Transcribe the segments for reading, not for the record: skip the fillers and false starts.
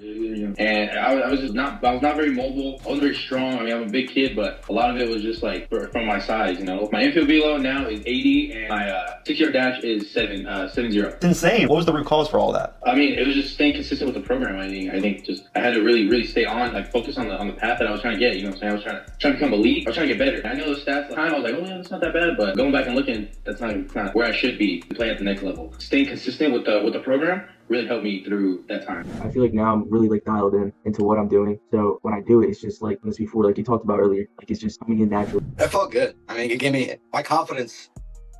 And I was not very mobile. I wasn't very strong. I mean, I'm a big kid, but a lot of it was just like from my size, you know. My infield velo now is 80, and my 6-yard dash is 70. It's insane. What was the root cause for all that? I mean, it was just staying consistent with the program. I think just I had to really stay on, like focus on the path that I was trying to get. You know what I'm saying? I was trying to become elite. I was trying to get better. I know the stats at the time. I was like, oh yeah, that's not that bad. But going back and looking, that's not where I should be to play at the next level. Staying consistent with the program really helped me through that time. I feel like now I'm really like dialed in into what I'm doing. So when I do it, it's just like this before, like you talked about earlier, like it's just coming in naturally. That felt good. I mean, it gave me my confidence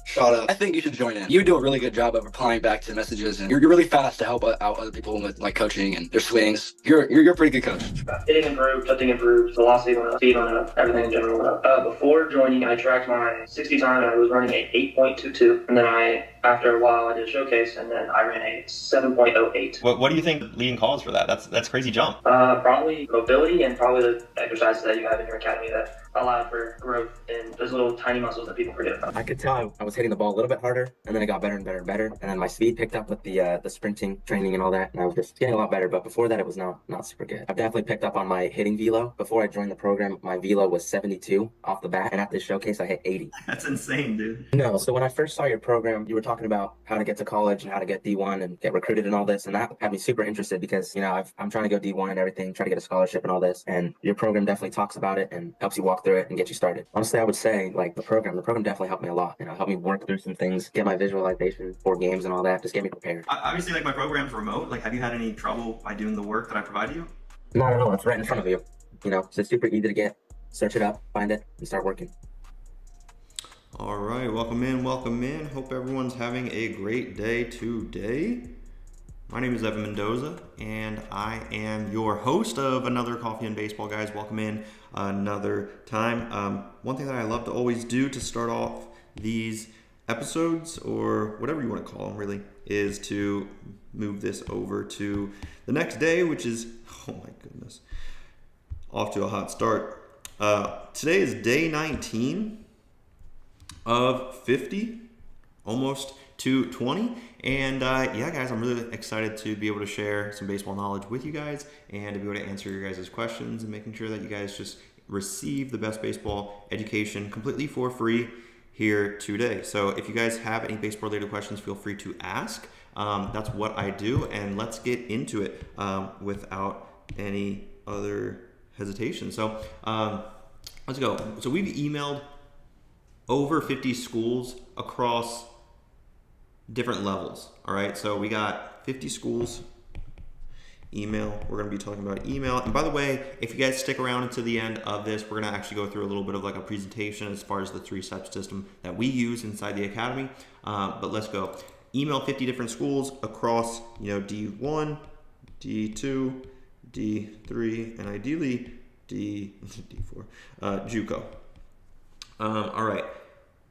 shot up. I think you should join in. You do a really good job of replying back to messages, and you're really fast to help out other people with like coaching and their swings. You're a pretty good coach. Hitting improved, touching improved, velocity went up, speed went up, everything in general went up. Before joining, I tracked my 60 time and I was running a 8.22, and then after a while I did a showcase and then I ran a 7.08. What do you think the leading cause for that? That's crazy jump. Probably mobility and probably the exercises that you have in your academy that allow for growth in those little tiny muscles that people forget about. I could tell I was hitting the ball a little bit harder, and then it got better and better and better, and then my speed picked up with the sprinting training and all that, and I was just getting a lot better. But before that, it was not super good. I've definitely picked up on my hitting velo. Before I joined the program, my velo was 72 off the bat, and at this showcase, I hit 80. That's insane, dude. No, so when I first saw your program, you were talking about how to get to college and how to get D1 and get recruited and all this, and that had me super interested because, you know, I'm trying to go D1 and everything, try to get a scholarship and all this, and your program definitely talks about it and helps you walk through it and get you started. Honestly, I would say like the program definitely helped me a lot. You know, helped me work through some things, get my visualization for games and all that, just get me prepared. Obviously, like my program's remote. Like, have you had any trouble by doing the work that I provide you? Not at all. It's right in front of you. You know, so it's super easy to get. Search it up, find it, and start working. All right, welcome in. Hope everyone's having a great day today. My name is Evan Mendoza, and I am your host of Another Coffee and Baseball, guys. Welcome in another time. One thing that I love to always do to start off these episodes, or whatever you want to call them really, is to move this over to the next day, which is, oh my goodness, off to a hot start. Today is day 19 of 50, almost to 20. And yeah, guys, I'm really excited to be able to share some baseball knowledge with you guys and to be able to answer your guys' questions and making sure that you guys just receive the best baseball education completely for free here today. So if you guys have any baseball related questions, feel free to ask. That's what I do, and let's get into it without any other hesitation. So let's go. So we've emailed over 50 schools across different levels. All right, so we got 50 schools email. We're going to be talking about email. And by the way, if you guys stick around until the end of this, we're going to actually go through a little bit of like a presentation as far as the 3-step system that we use inside the academy. But let's go. Email 50 different schools across, you know, D1, D2, D3, and ideally D4, JUCO. All right,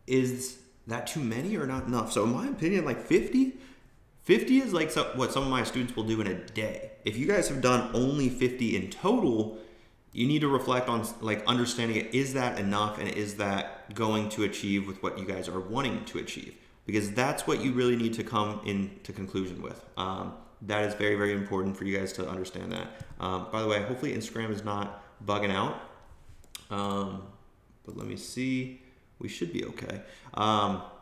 is that too many or not enough? So in my opinion, like 50 is like what some of my students will do in a day. If you guys have done only 50 in total, you need to reflect on like understanding it. Is that enough, and is that going to achieve with what you guys are wanting to achieve? Because that's what you really need to come into conclusion with. That is very, very important for you guys to understand that. By the way, hopefully Instagram is not bugging out. But let me see. We should be okay. Are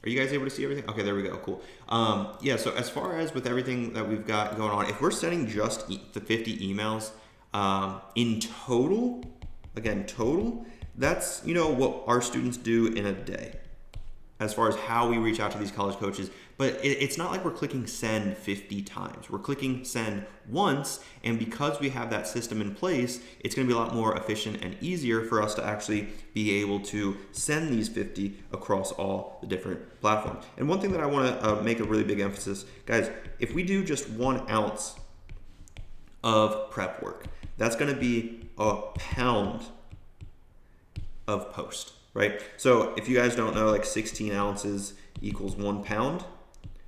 you guys able to see everything? Okay, there we go. Cool. Yeah, so as far as with everything that we've got going on, if we're sending just the 50 emails in total, again, total, that's, you know, what our students do in a day as far as how we reach out to these college coaches. But it's not like we're clicking send 50 times. We're clicking send once, and because we have that system in place, it's going to be a lot more efficient and easier for us to actually be able to send these 50 across all the different platforms. And one thing that I want to make a really big emphasis, guys, if we do just 1 ounce of prep work, that's going to be a pound of post, right? So if you guys don't know, like 16 ounces equals 1 pound.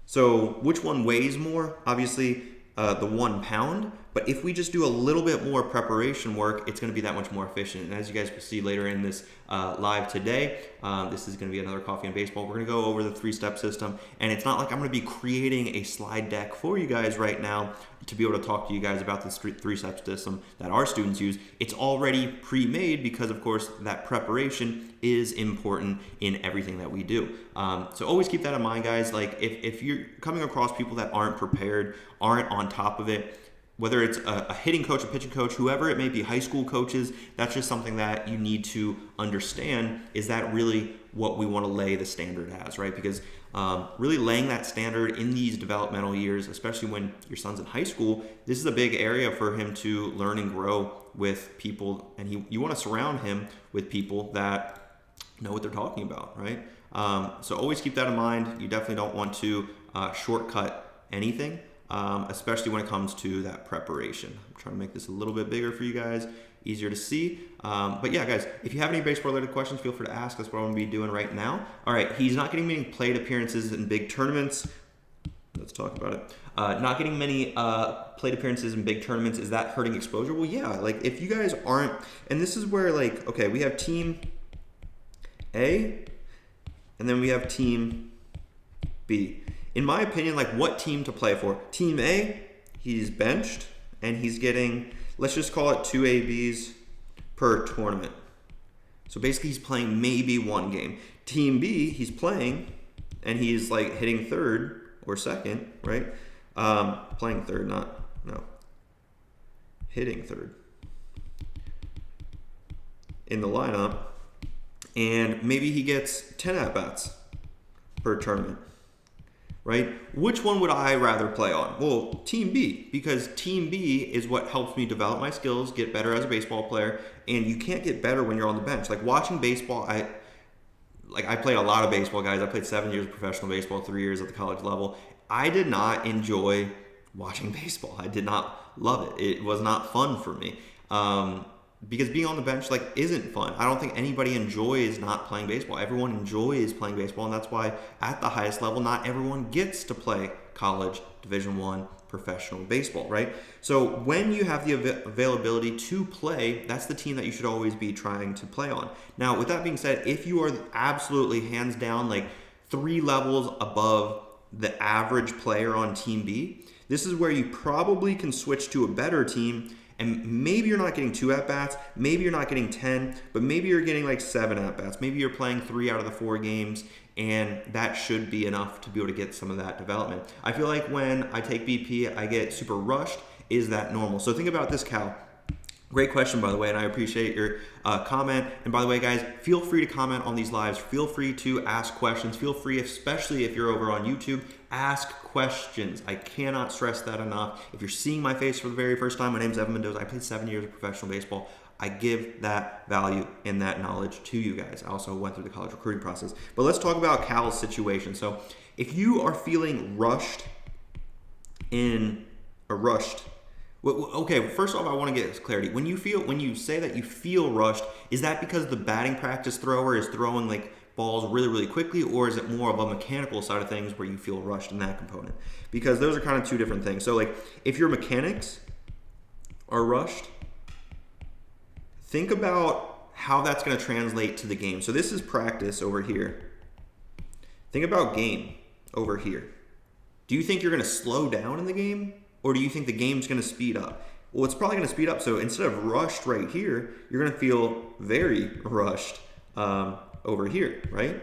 So which one weighs more? Obviously the 1 pound, But if we just do a little bit more preparation work, it's going to be that much more efficient. And as you guys will see later in this live today, this is going to be another Coffee and Baseball. We're going to go over the 3-step system. And it's not like I'm going to be creating a slide deck for you guys right now to be able to talk to you guys about this 3-step system that our students use. It's already pre-made because, of course, that preparation is important in everything that we do. So always keep that in mind, guys. Like if you're coming across people that aren't prepared, aren't on top of it, whether it's a hitting coach, a pitching coach, whoever it may be, high school coaches, that's just something that you need to understand. Is that really what we want to lay the standard as, right? Because really laying that standard in these developmental years, especially when your son's in high school, this is a big area for him to learn and grow with people. And you want to surround him with people that know what they're talking about, right? So always keep that in mind. You definitely don't want to shortcut anything. Especially when it comes to that preparation. I'm trying to make this a little bit bigger for you guys, easier to see. But yeah, guys, if you have any baseball-related questions, feel free to ask. That's what I'm going to be doing right now. All right, he's not getting many plate appearances in big tournaments. Let's talk about it. Not getting many plate appearances in big tournaments, is that hurting exposure? Well, yeah, like if you guys aren't, and this is where like, okay, we have team A, and then we have team B. In my opinion, like what team to play for? Team A, he's benched and he's getting, let's just call it 2 ABs per tournament. So basically he's playing maybe one game. Team B, he's playing and he's like hitting third or second, right? Playing third, hitting third in the lineup. And maybe he gets 10 at-bats per tournament. Right? Which one would I rather play on? Well, Team B, because Team B is what helps me develop my skills, get better as a baseball player, and you can't get better when you're on the bench. Like watching baseball, I played a lot of baseball, guys. I played 7 years of professional baseball, 3 years at the college level. I did not enjoy watching baseball. I did not love it. It was not fun for me. Because being on the bench like isn't fun. I don't think anybody enjoys not playing baseball. Everyone enjoys playing baseball, and that's why at the highest level, not everyone gets to play college Division I professional baseball, right? So when you have the availability to play, that's the team that you should always be trying to play on. Now, with that being said, if you are absolutely hands down like 3 levels above the average player on Team B, this is where you probably can switch to a better team. And maybe you're not getting 2 at-bats, maybe you're not getting 10, but maybe you're getting like 7 at-bats. Maybe you're playing 3 out of the 4 games, and that should be enough to be able to get some of that development. I feel like when I take BP, I get super rushed. Is that normal? So think about this, Cal. Great question, by the way, and I appreciate your comment. And by the way, guys, feel free to comment on these lives. Feel free to ask questions. Feel free, especially if you're over on YouTube, ask questions. I cannot stress that enough. If you're seeing my face for the very first time, my name is Evan Mendoza. I played 7 years of professional baseball. I give that value and that knowledge to you guys. I also went through the college recruiting process. But let's talk about Cal's situation. So if you are feeling rushed, okay, first off, I want to get clarity. When you say that you feel rushed, is that because the batting practice thrower is throwing like balls really, really quickly, or is it more of a mechanical side of things where you feel rushed in that component? Because those are kind of 2 different things. So like if your mechanics are rushed, think about how that's going to translate to the game. So this is practice over here. Think about game over here. Do you think you're going to slow down in the game? Or do you think the game's going to speed up? Well, it's probably going to speed up. So instead of rushed right here, you're going to feel very rushed over here, right?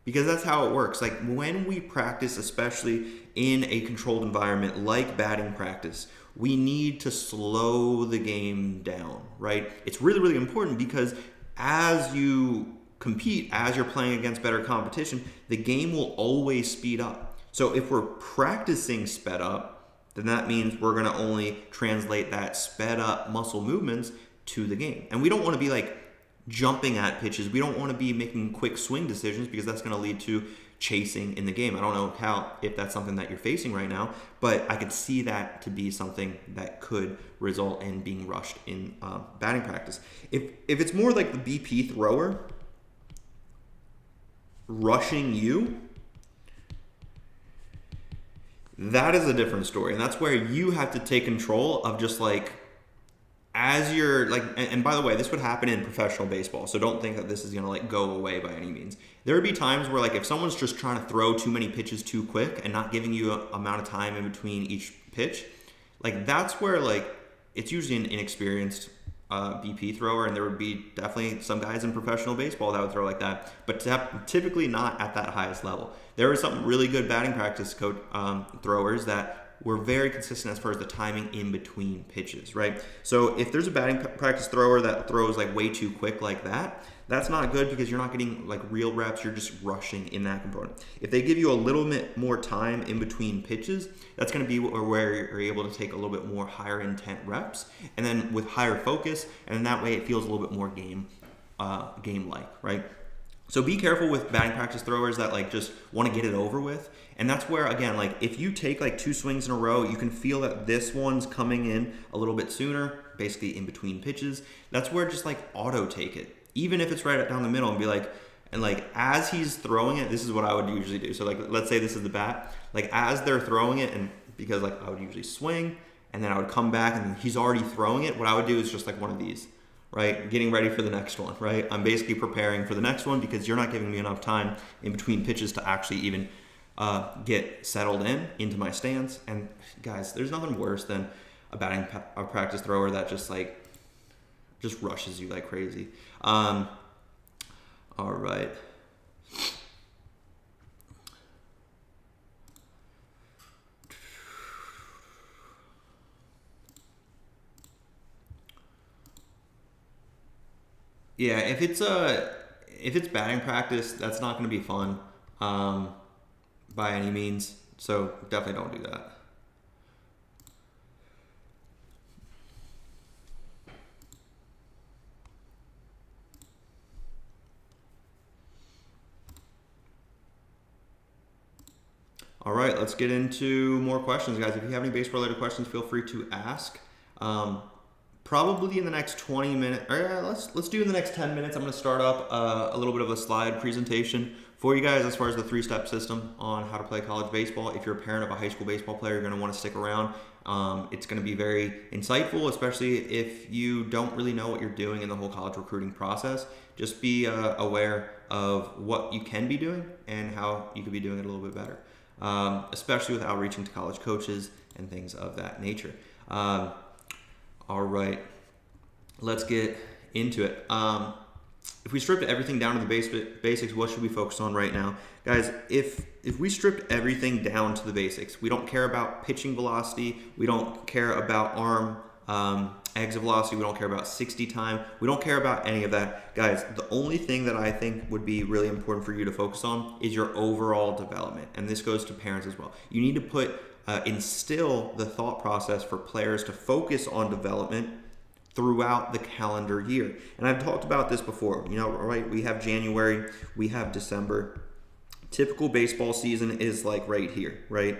Because that's how it works. Like when we practice, especially in a controlled environment like batting practice, we need to slow the game down, right? It's really, really important because as you compete, as you're playing against better competition, the game will always speed up. So if we're practicing sped up, then that means we're going to only translate that sped up muscle movements to the game. And we don't want to be like jumping at pitches. We don't want to be making quick swing decisions because that's going to lead to chasing in the game. I don't know if that's something that you're facing right now, but I could see that to be something that could result in being rushed in batting practice. If it's more like the BP thrower rushing you, that is a different story. And that's where you have to take control of just like, as you're like, and by the way, this would happen in professional baseball, so don't think that this is gonna like go away by any means. There would be times where like if someone's just trying to throw too many pitches too quick and not giving you a amount of time in between each pitch, like that's where like it's usually an inexperienced BP thrower, and there would be definitely some guys in professional baseball that would throw like that, but typically not at that highest level. There are some really good batting practice throwers that were very consistent as far as the timing in between pitches, right? So if there's a batting practice thrower that throws like way too quick like that, that's not good because you're not getting like real reps, you're just rushing in that component. If they give you a little bit more time in between pitches, that's gonna be where you're able to take a little bit more higher intent reps, and then with higher focus, and in that way it feels a little bit more game-like, right? So be careful with batting practice throwers that like just want to get it over with. And that's where, again, like if you take like 2 swings in a row, you can feel that this one's coming in a little bit sooner, basically in between pitches. That's where just like auto take it, even if it's right down the middle, and be like, and like as he's throwing it, this is what I would usually do. So like, let's say this is the bat, like as they're throwing it, and because like I would usually swing and then I would come back and he's already throwing it, what I would do is just like one of these. Right? Getting ready for the next one, right? I'm basically preparing for the next one because you're not giving me enough time in between pitches to actually even get settled into my stance. And guys, there's nothing worse than a practice thrower that just rushes you like crazy. All right. Yeah, if it's batting practice, that's not going to be fun by any means. So definitely don't do that. All right, let's get into more questions, guys. If you have any baseball-related questions, feel free to ask. Probably in the next 20 minutes, or let's do in the next 10 minutes. I'm going to start up a little bit of a slide presentation for you guys as far as the 3-step system on how to play college baseball. If you're a parent of a high school baseball player, you're going to want to stick around. It's going to be very insightful, especially if you don't really know what you're doing in the whole college recruiting process. Just be aware of what you can be doing and how you could be doing it a little bit better, especially with outreaching to college coaches and things of that nature. All right, let's get into it. If we stripped everything down to the basics, what should we focus on right now? Guys, if we stripped everything down to the basics, we don't care about pitching velocity, we don't care about arm exit velocity, we don't care about 60 time, we don't care about any of that. Guys, the only thing that I think would be really important for you to focus on is your overall development, and this goes to parents as well. You need to instill the thought process for players to focus on development throughout the calendar year. And I've talked about this before, right? We have January, we have December. Typical baseball season is like right here, right?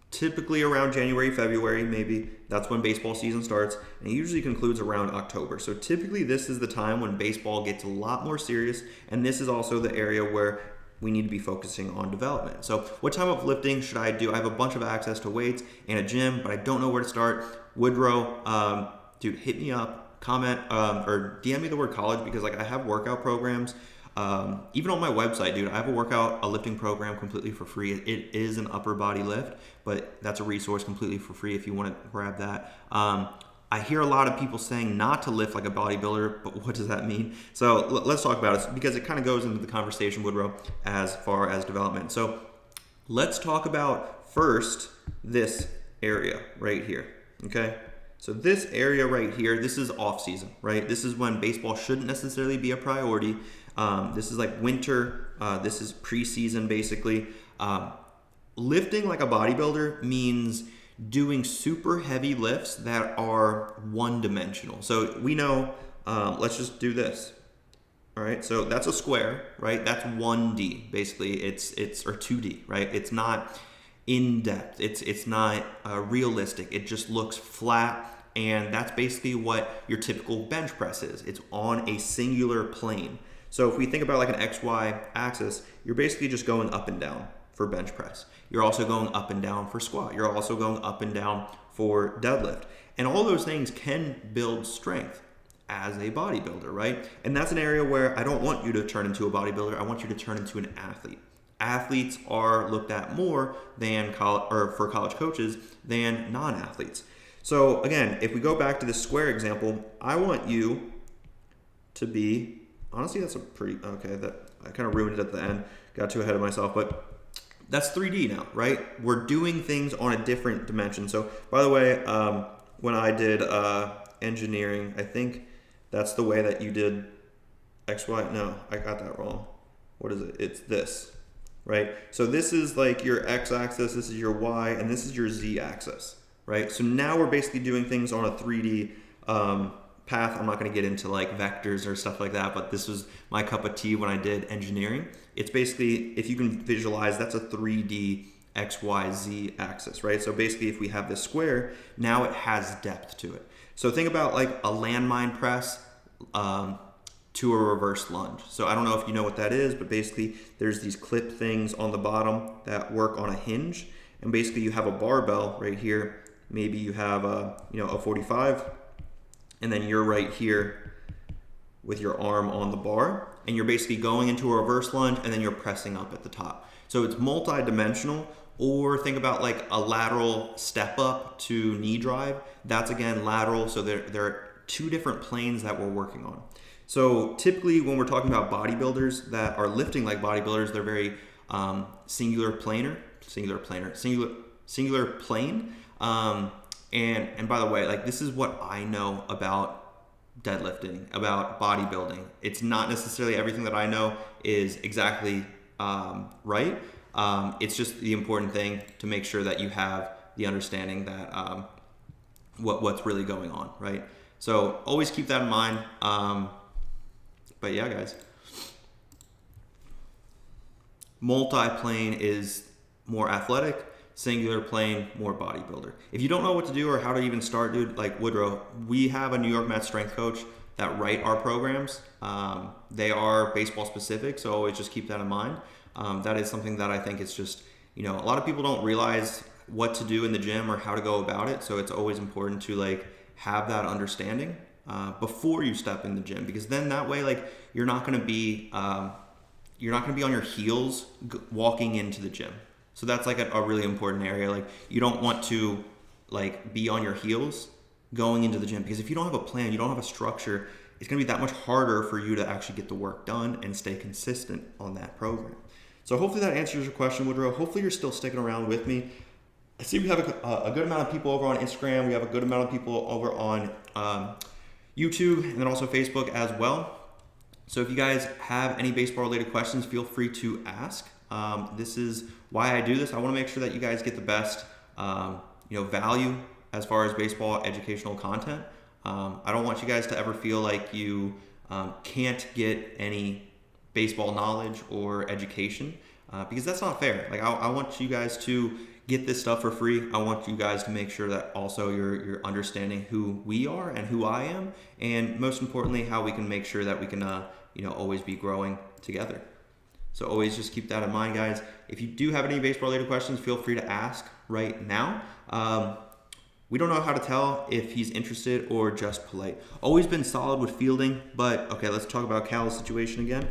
Typically around January, February, maybe that's when baseball season starts, and it usually concludes around October. So typically this is the time when baseball gets a lot more serious, and this is also the area where we need to be focusing on development. So what type of lifting should I do? I have a bunch of access to weights and a gym, but I don't know where to start. Woodrow, dude, hit me up, comment, or DM me the word college, because like I have workout programs. Even on my website, dude, I have a lifting program completely for free. It is an upper body lift, but that's a resource completely for free if you want to grab that. I hear a lot of people saying not to lift like a bodybuilder, but what does that mean? So let's talk about it, because it kind of goes into the conversation, Woodrow, as far as development. So let's talk about first this area right here, okay? So this area right here, this is off season, right? This is when baseball shouldn't necessarily be a priority. This is like winter. This is preseason, basically. Lifting like a bodybuilder means doing super heavy lifts that are one-dimensional. So we know, let's just do this. All right, so that's a square, right? That's 1D, basically. It's or 2D, right? It's not in depth. It's not realistic. It just looks flat, and that's basically what your typical bench press is. It's on a singular plane. So if we think about like an XY axis, you're basically just going up and down for bench press. You're also going up and down for squat. You're also going up and down for deadlift. And all those things can build strength as a bodybuilder, right? And that's an area where I don't want you to turn into a bodybuilder. I want you to turn into an athlete. Athletes are looked at more than for college coaches than non-athletes. So again, if we go back to this square example, I want you to be, honestly, that's a pretty, okay, that I kind of ruined it at the end, got too ahead of myself, but that's 3D now, right? We're doing things on a different dimension. So by the way, when I did engineering, I think that's the way that you did XY. No, I got that wrong. What is it? It's this, right? So this is like your x-axis, this is your y, and this is your z-axis, right? So now we're basically doing things on a 3D path. I'm not going to get into like vectors or stuff like that, but this was my cup of tea when I did engineering. It's basically, if you can visualize, that's a 3D X, Y, Z axis, right? So basically if we have this square, now it has depth to it. So think about like a landmine press to a reverse lunge. So I don't know if you know what that is, but basically there's these clip things on the bottom that work on a hinge. And basically you have a barbell right here. Maybe you have a 45, and then you're right here with your arm on the bar, and you're basically going into a reverse lunge, and then you're pressing up at the top. So it's multi-dimensional. Or think about like a lateral step up to knee drive. That's again lateral. So there are two different planes that we're working on. So typically when we're talking about bodybuilders that are lifting like bodybuilders, they're very singular plane. And by the way, like this is what I know about deadlifting, about bodybuilding. It's not necessarily everything that I know is exactly right. It's just the important thing to make sure that you have the understanding that what's really going on, right? So always keep that in mind. But yeah, guys, multi-plane is more athletic, singular plane, more bodybuilder. If you don't know what to do or how to even start, dude, like Woodrow, we have a New York Mets strength coach that write our programs. They are baseball specific, so always just keep that in mind. That is something that I think is just, a lot of people don't realize what to do in the gym or how to go about it. So it's always important to like have that understanding before you step in the gym, because then that way, like you're not going to be on your heels walking into the gym. So that's like a really important area. Like you don't want to like be on your heels going into the gym, because if you don't have a plan, you don't have a structure, it's going to be that much harder for you to actually get the work done and stay consistent on that program. So hopefully that answers your question, Woodrow. Hopefully you're still sticking around with me. I see we have a good amount of people over on Instagram. We have a good amount of people over on YouTube, and then also Facebook as well. So if you guys have any baseball related questions, feel free to ask. This is why I do this. I want to make sure that you guys get the best value as far as baseball educational content. I don't want you guys to ever feel like you can't get any baseball knowledge or education, because that's not fair. Like I want you guys to get this stuff for free. I want you guys to make sure that also you're understanding who we are and who I am, and most importantly, how we can make sure that we can always be growing together. So always just keep that in mind, guys. If you do have any baseball related questions, feel free to ask right now. We don't know how to tell if he's interested or just polite. Always been solid with fielding, but okay, let's talk about Cal's situation again.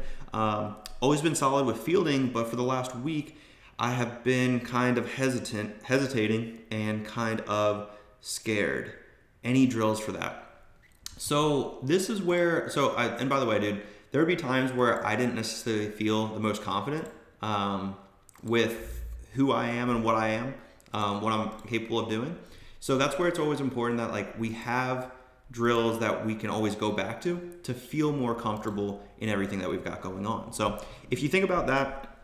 Always been solid with fielding, but for the last week, I have been kind of hesitating and kind of scared. Any drills for that? So this is where, and by the way, dude, there would be times where I didn't necessarily feel the most confident with who I am and what I am, what I'm capable of doing. So that's where it's always important that like we have drills that we can always go back to feel more comfortable in everything that we've got going on. So if you think about that,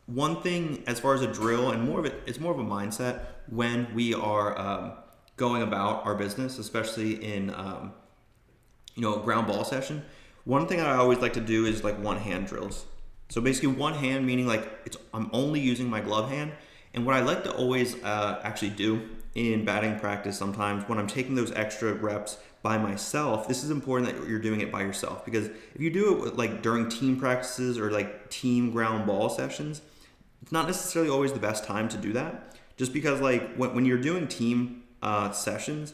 one thing as far as a drill, and it's more of a mindset when we are going about our business, especially in a ground ball session. One thing I always like to do is like one hand drills. So basically one hand meaning like I'm only using my glove hand. And what I like to always actually do in batting practice sometimes when I'm taking those extra reps by myself, this is important that you're doing it by yourself, because if you do it like during team practices or like team ground ball sessions, it's not necessarily always the best time to do that, just because like when you're doing team sessions,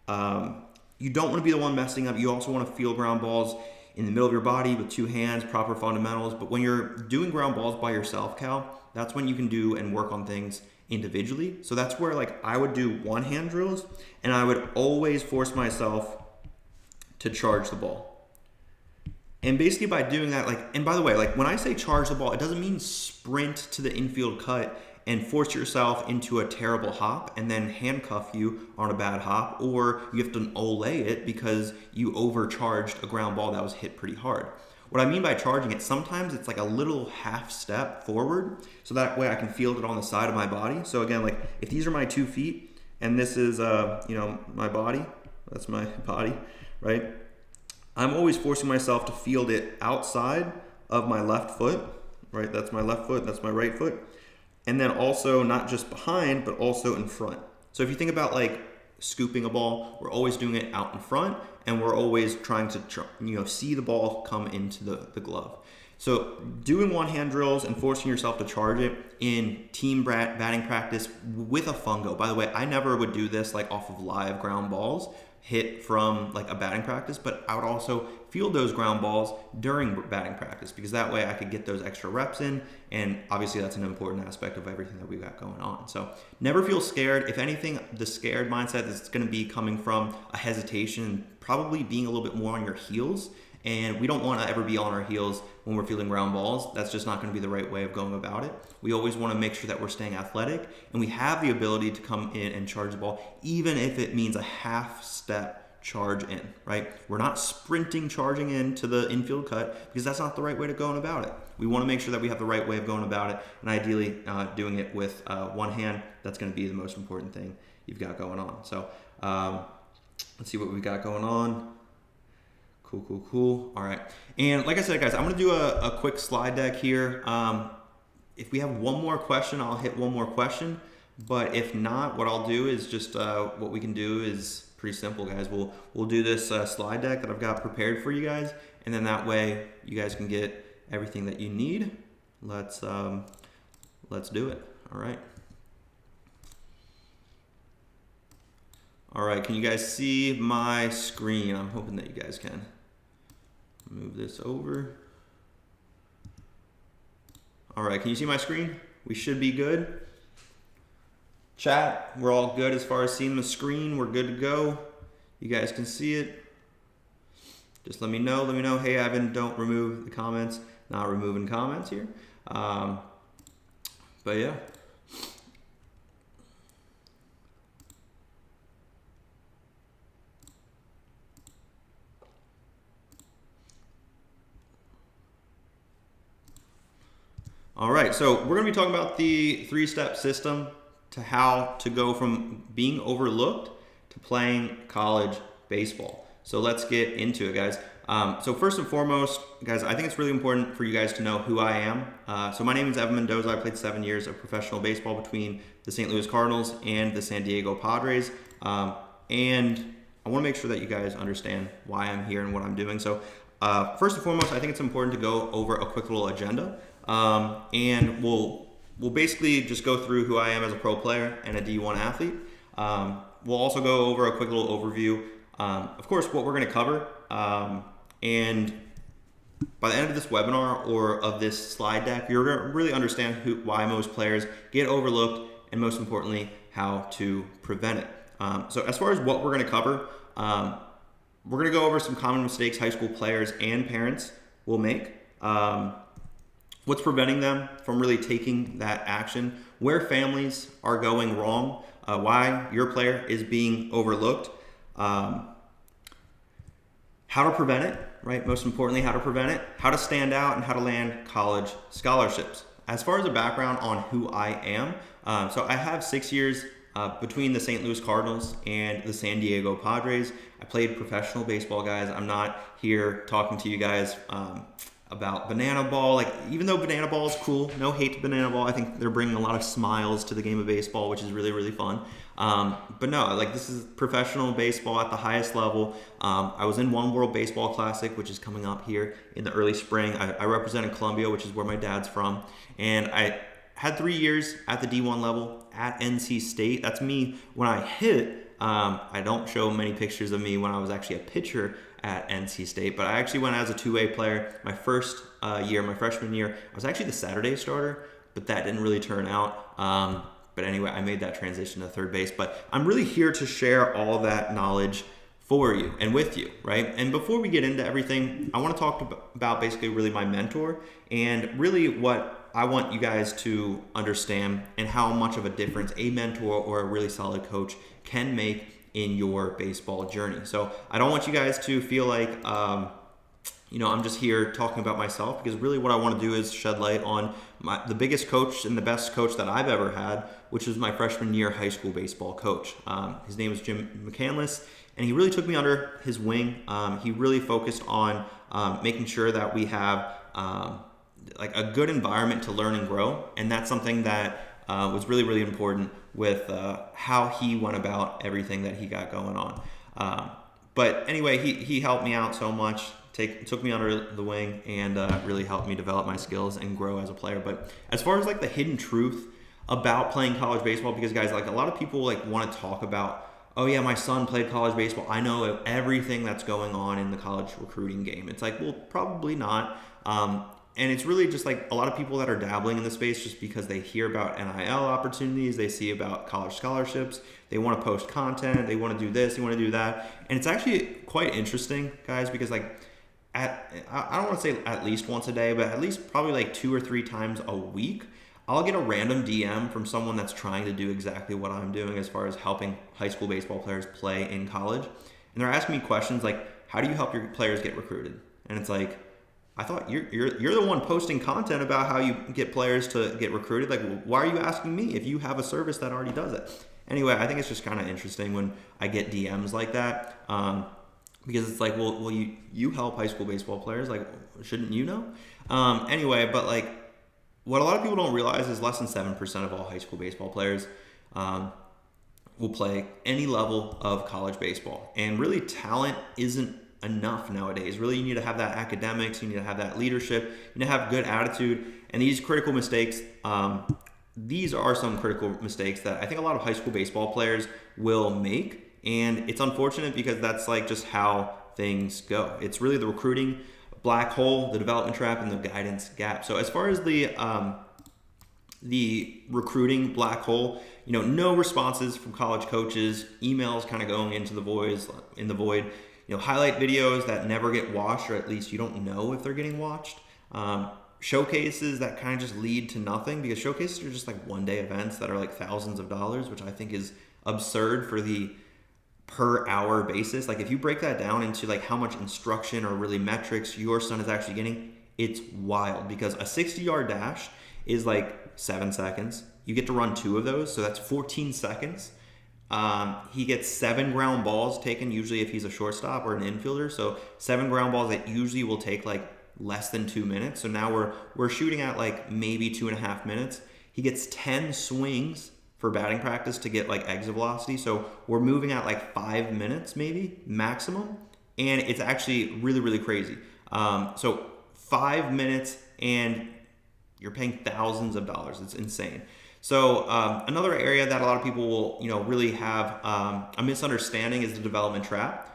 you don't want to be the one messing up. You also want to feel ground balls in the middle of your body with two hands, proper fundamentals. But when you're doing ground balls by yourself, Cal, that's when you can do and work on things individually. So that's where like I would do one hand drills, and I would always force myself to charge the ball. And basically by doing that, like, and by the way, like when I say charge the ball, it doesn't mean sprint to the infield cut and force yourself into a terrible hop and then handcuff you on a bad hop, or you have to ole it because you overcharged a ground ball that was hit pretty hard. What I mean by charging it, sometimes it's like a little half step forward, so that way I can feel it on the side of my body. So again, like if these are my 2 feet and this is, my body, that's my body, right? I'm always forcing myself to field it outside of my left foot, right? That's my left foot, that's my right foot. And then also not just behind, but also in front. So if you think about like scooping a ball, we're always doing it out in front, and we're always trying to see the ball come into the glove. So doing one hand drills and forcing yourself to charge it in team batting practice with a fungo. By the way, I never would do this like off of live ground balls hit from like a batting practice, but I would also field those ground balls during batting practice, because that way I could get those extra reps in, and obviously that's an important aspect of everything that we've got going on. So never feel scared. If anything, the scared mindset is going to be coming from a hesitation, probably being a little bit more on your heels, and we don't want to ever be on our heels when we're fielding ground balls. That's just not going to be the right way of going about it. We always want to make sure that we're staying athletic, and we have the ability to come in and charge the ball, even if it means a half step charge in, right? We're not sprinting, charging in to the infield cut, because that's not the right way to go about it. We want to make sure that we have the right way of going about it, and ideally doing it with one hand. That's going to be the most important thing you've got going on. So let's see what we've got going on. Cool. All right. And like I said, guys, I'm going to do a quick slide deck here. If we have one more question, I'll hit one more question. But if not, what I'll do is just what we can do is pretty simple, guys. We'll do this slide deck that I've got prepared for you guys, and then that way you guys can get everything that you need. Let's do it. All right. Can you guys see my screen? I'm hoping that you guys can. Move this over. All right, can you see my screen? We should be good. Chat, we're all good as far as seeing the screen. We're good to go. You guys can see it. Just let me know. Hey, Evan, don't remove the comments. Not removing comments here. But yeah. All right, so we're gonna be talking about the 3-step system to how to go from being overlooked to playing college baseball. So let's get into it, guys. So first and foremost, guys, I think it's really important for you guys to know who I am. So my name is Evan Mendoza. I played 7 years of professional baseball between the St. Louis Cardinals and the San Diego Padres. And I wanna make sure that you guys understand why I'm here and what I'm doing. So first and foremost, I think it's important to go over a quick little agenda. And we'll basically just go through who I am as a pro player and a D1 athlete. We'll also go over a quick little overview, of course, what we're going to cover. And by the end of this webinar or of this slide deck, you're going to really understand why most players get overlooked, and most importantly, how to prevent it. So as far as what we're going to cover, we're going to go over some common mistakes high school players and parents will make. What's preventing them from really taking that action, where families are going wrong, why your player is being overlooked, how to prevent it, right? Most importantly, how to prevent it, how to stand out, and how to land college scholarships. As far as a background on who I am, so I have 6 years between the St. Louis Cardinals and the San Diego Padres. I played professional baseball, guys. I'm not here talking to you guys about banana ball. Like, even though banana ball is cool, no hate to banana ball. I think they're bringing a lot of smiles to the game of baseball, which is really, really fun. But no, like, this is professional baseball at the highest level. I was in One World Baseball Classic, which is coming up here in the early spring. I represented Columbia, which is where my dad's from. And I had 3 years at the D1 level at NC State. That's me when I hit. I don't show many pictures of me when I was actually a pitcher at NC State, but I actually went as a two-way player. My first year, my freshman year, I was actually the Saturday starter, but that didn't really turn out. But anyway, I made that transition to third base. But I'm really here to share all that knowledge for you and with you, right? And before we get into everything, I want to talk about basically really my mentor and really what I want you guys to understand and how much of a difference a mentor or a really solid coach can make in your baseball journey. So I don't want you guys to feel like, I'm just here talking about myself, because really what I want to do is shed light on the biggest coach and the best coach that I've ever had, which was my freshman year high school baseball coach. His name is Jim McCandless, and he really took me under his wing. He really focused on making sure that we have like a good environment to learn and grow, and that's something that was really, really important with how he went about everything that he got going on. But anyway, he helped me out so much, took me under the wing, and really helped me develop my skills and grow as a player. But as far as like the hidden truth about playing college baseball, because guys, like a lot of people like want to talk about, oh yeah, my son played college baseball, I know everything that's going on in the college recruiting game. It's like, well, probably not. And it's really just like a lot of people that are dabbling in the space just because they hear about NIL opportunities, they see about college scholarships, they want to post content, they want to do this, they want to do that. And it's actually quite interesting, guys, because like I don't want to say at least once a day, but at least probably like 2 or 3 times a week, I'll get a random DM from someone that's trying to do exactly what I'm doing as far as helping high school baseball players play in college. And they're asking me questions like, how do you help your players get recruited? And it's like, I thought you're the one posting content about how you get players to get recruited. Like, why are you asking me if you have a service that already does it? Anyway, I think it's just kind of interesting when I get DMs like that, because it's like, well, you help high school baseball players. Like, shouldn't you know? Anyway, but like, what a lot of people don't realize is less than 7% of all high school baseball players will play any level of college baseball, and really, talent isn't enough nowadays. Really, you need to have that academics, you need to have that leadership, you need to have good attitude. And these critical mistakes, these are some critical mistakes that I think a lot of high school baseball players will make. And it's unfortunate because that's like just how things go. It's really the recruiting black hole, the development trap, and the guidance gap. So as far as the recruiting black hole, no responses from college coaches, emails kind of going into the void. Highlight videos that never get watched, or at least you don't know if they're getting watched. Showcases that kind of just lead to nothing, because showcases are just like one-day events that are like thousands of dollars, which I think is absurd for the per hour basis. Like if you break that down into like how much instruction or really metrics your son is actually getting, it's wild, because a 60-yard dash is like 7 seconds. You get to run 2 of those, so that's 14 seconds. He gets 7 ground balls taken, usually if he's a shortstop or an infielder. So 7 ground balls that usually will take like less than 2 minutes. So now we're shooting at like maybe 2.5 minutes. He gets 10 swings for batting practice to get like exit velocity. So we're moving at like 5 minutes maybe maximum. And it's actually really, really crazy. So 5 minutes and you're paying thousands of dollars. It's insane. So another area that a lot of people will, really have a misunderstanding is the development trap.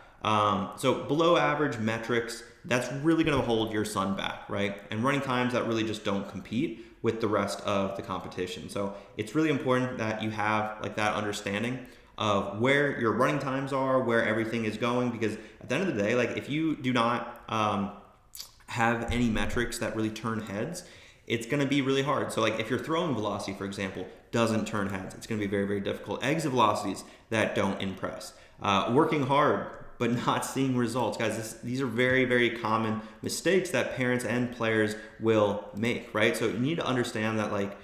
So below average metrics, that's really going to hold your son back, right? And running times that really just don't compete with the rest of the competition. So it's really important that you have like that understanding of where your running times are, where everything is going, because at the end of the day, like if you do not have any metrics that really turn heads, it's going to be really hard. So like if your throwing velocity, for example, doesn't turn heads, it's going to be very, very difficult. Exit velocities that don't impress. Working hard, but not seeing results. Guys, these are very, very common mistakes that parents and players will make, right? So you need to understand that like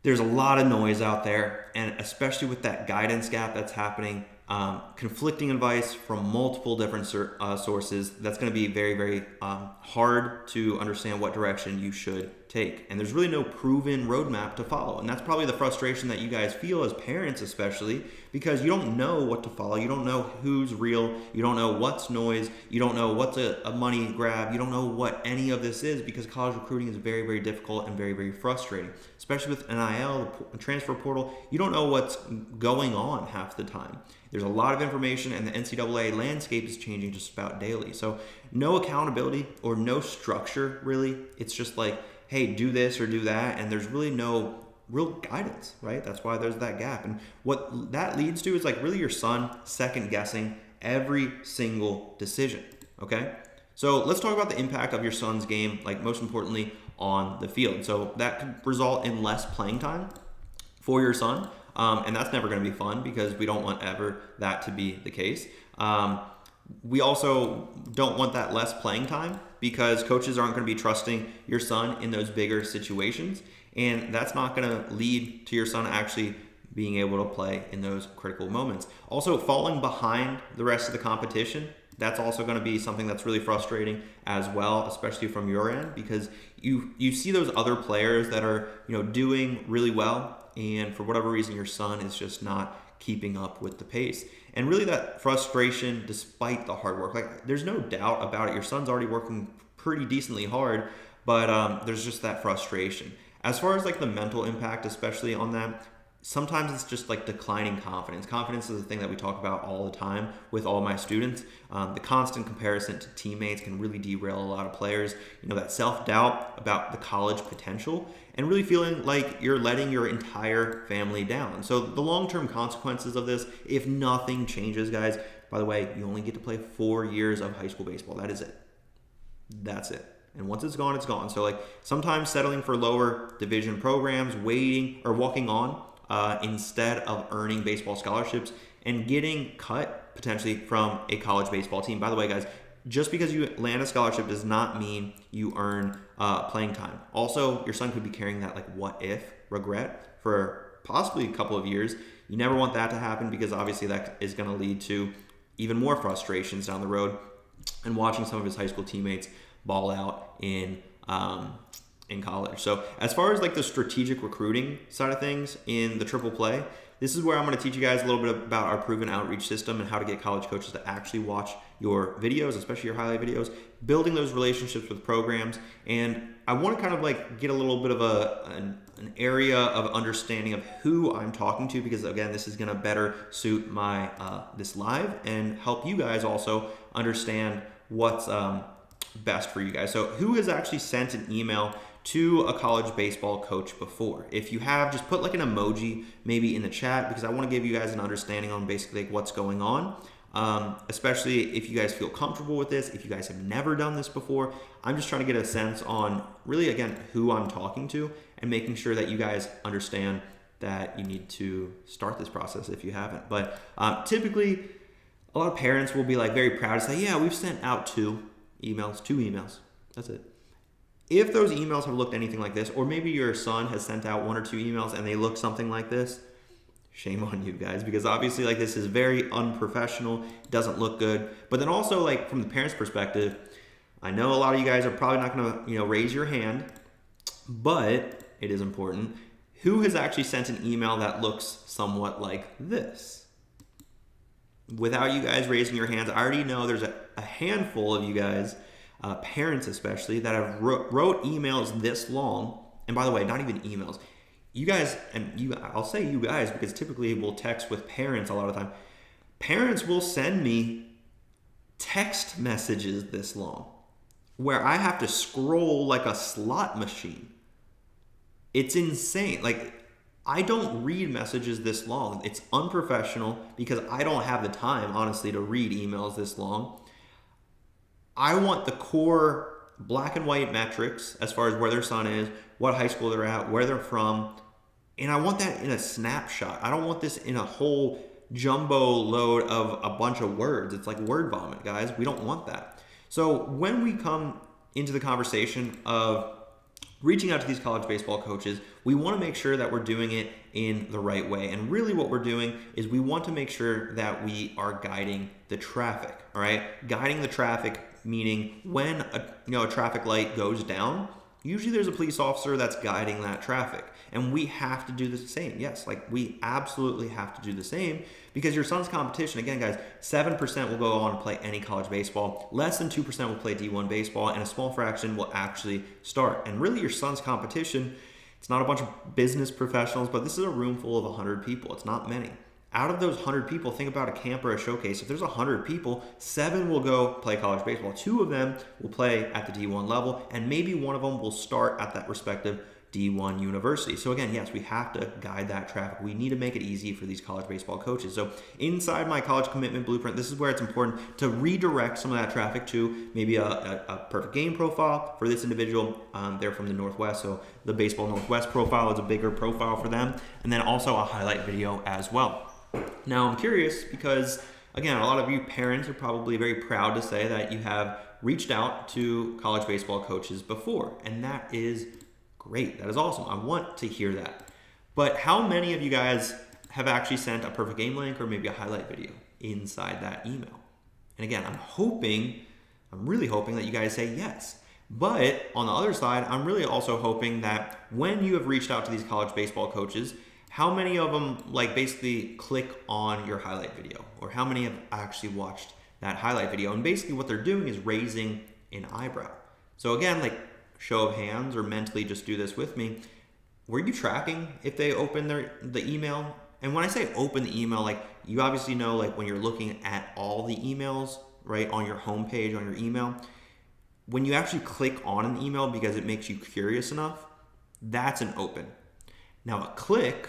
there's a lot of noise out there, and especially with that guidance gap that's happening, conflicting advice from multiple different sources, that's going to be very, very hard to understand what direction you should take. And there's really no proven roadmap to follow. And that's probably the frustration that you guys feel as parents, especially because you don't know what to follow. You don't know who's real. You don't know what's noise. You don't know what's a money grab. You don't know what any of this is, because college recruiting is very, very difficult and very, very frustrating, especially with NIL, the transfer portal. You don't know what's going on half the time. There's a lot of information, and the NCAA landscape is changing just about daily. So no accountability or no structure, really. It's just like, hey, do this or do that, and there's really no real guidance, right? That's why there's that gap. And what that leads to is like really your son second guessing every single decision, okay? So let's talk about the impact of your son's game, like most importantly on the field. So that could result in less playing time for your son. And that's never going to be fun, because we don't want ever that to be the case. We also don't want that less playing time, because coaches aren't going to be trusting your son in those bigger situations. And that's not going to lead to your son actually being able to play in those critical moments. Also, falling behind the rest of the competition, that's also going to be something that's really frustrating as well, especially from your end, because you see those other players that are, doing really well, and for whatever reason your son is just not keeping up with the pace. And really that frustration, despite the hard work, like there's no doubt about it, your son's already working pretty decently hard, but there's just that frustration. As far as like the mental impact, especially on that, sometimes it's just like declining confidence. Confidence is a thing that we talk about all the time with all my students. The constant comparison to teammates can really derail a lot of players. That self-doubt about the college potential, and really feeling like you're letting your entire family down. So the long-term consequences of this, if nothing changes, guys, by the way, you only get to play 4 years of high school baseball. That is it. That's it. And once it's gone, it's gone. So like sometimes settling for lower division programs, waiting or walking on instead of earning baseball scholarships and getting cut potentially from a college baseball team. By the way, guys, just because you land a scholarship does not mean you earn playing time. Also, your son could be carrying that like what if regret for possibly a couple of years. You never want that to happen, because obviously that is going to lead to even more frustrations down the road, and watching some of his high school teammates ball out in college. So as far as like the strategic recruiting side of things in the triple play, this is where I'm going to teach you guys a little bit about our proven outreach system and how to get college coaches to actually watch your videos, especially your highlight videos, building those relationships with programs. And I want to kind of like get a little bit of an area of understanding of who I'm talking to, because again, this is going to better suit my this live and help you guys also understand what's best for you guys. So who has actually sent an email to a college baseball coach before? If you have, just put like an emoji maybe in the chat, because I want to give you guys an understanding on basically like what's going on, especially if you guys feel comfortable with this. If you guys have never done this before, I'm just trying to get a sense on really, again, who I'm talking to, and making sure that you guys understand that you need to start this process if you haven't. But typically a lot of parents will be like very proud to say, yeah, we've sent out two emails, that's it. If those emails have looked anything like this, or maybe your son has sent out 1 or 2 emails and they look something like this, shame on you guys, because obviously like this is very unprofessional, doesn't look good. But then also like from the parents' perspective, I know a lot of you guys are probably not going to raise your hand, but it is important. Who has actually sent an email that looks somewhat like this? Without you guys raising your hands, I already know there's a handful of you guys, parents especially, that have wrote emails this long. And by the way, not even emails. You guys, I'll say you guys because typically we'll text with parents a lot of the time. Parents will send me text messages this long where I have to scroll like a slot machine. It's insane. Like, I don't read messages this long. It's unprofessional because I don't have the time, honestly, to read emails this long. I want the core black and white metrics as far as where their son is, what high school they're at, where they're from, and I want that in a snapshot. I don't want this in a whole jumbo load of a bunch of words. It's like word vomit, guys. We don't want that. So when we come into the conversation of reaching out to these college baseball coaches, we want to make sure that we're doing it in the right way. And really what we're doing is we want to make sure that we are guiding the traffic, all right? Guiding the traffic, meaning when a traffic light goes down, usually there's a police officer that's guiding that traffic. And we have to do the same. Yes, like we absolutely have to do the same, because your son's competition, again, guys, 7% will go on to play any college baseball, less than 2% will play D1 baseball, and a small fraction will actually start. And really your son's competition, it's not a bunch of business professionals, but this is a room full of 100 people. It's not many. Out of those 100 people, think about a camp or a showcase. If there's 100 people, 7 will go play college baseball. 2 of them will play at the D1 level, and maybe one of them will start at that respective D1 university. So again, yes, we have to guide that traffic. We need to make it easy for these college baseball coaches. So inside my college commitment blueprint, this is where it's important to redirect some of that traffic to maybe a perfect game profile for this individual. They're from the Northwest, so the Baseball Northwest profile is a bigger profile for them. And then also a highlight video as well. Now I'm curious because, again, a lot of you parents are probably very proud to say that you have reached out to college baseball coaches before, and that is great. That is awesome. I want to hear that. But how many of you guys have actually sent a perfect game link or maybe a highlight video inside that email? And again, I'm really hoping that you guys say yes. But on the other side, I'm really also hoping that when you have reached out to these college baseball coaches, how many of them like basically click on your highlight video, or how many have actually watched that highlight video? And basically what they're doing is raising an eyebrow. So again, like show of hands, or mentally just do this with me. Were you tracking if they open the email? And when I say open the email, like you obviously know, like when you're looking at all the emails, right, on your homepage, on your email, when you actually click on an email because it makes you curious enough, that's an open. Now a click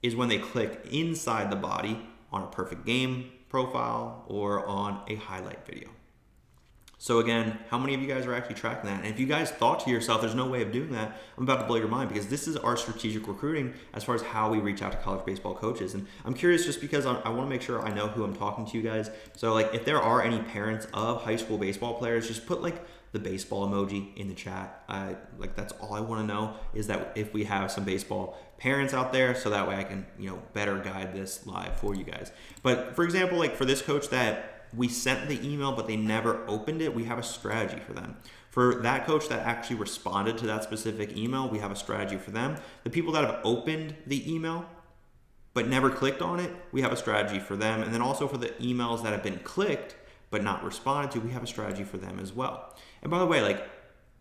is when they click inside the body on a perfect game profile or on a highlight video. So again, how many of you guys are actually tracking that? And if you guys thought to yourself, there's no way of doing that, I'm about to blow your mind, because this is our strategic recruiting as far as how we reach out to college baseball coaches. And I'm curious just because I want to make sure I know who I'm talking to, you guys. So like if there are any parents of high school baseball players, just put like the baseball emoji in the chat. Like that's all I want to know, is that if we have some baseball parents out there, so that way I can, better guide this live for you guys. But for example, like for this coach that we sent the email but they never opened it, we have a strategy for them. For that coach that actually responded to that specific email, we have a strategy for them. The people that have opened the email but never clicked on it, we have a strategy for them. And then also for the emails that have been clicked but not responded to, we have a strategy for them as well. And by the way, like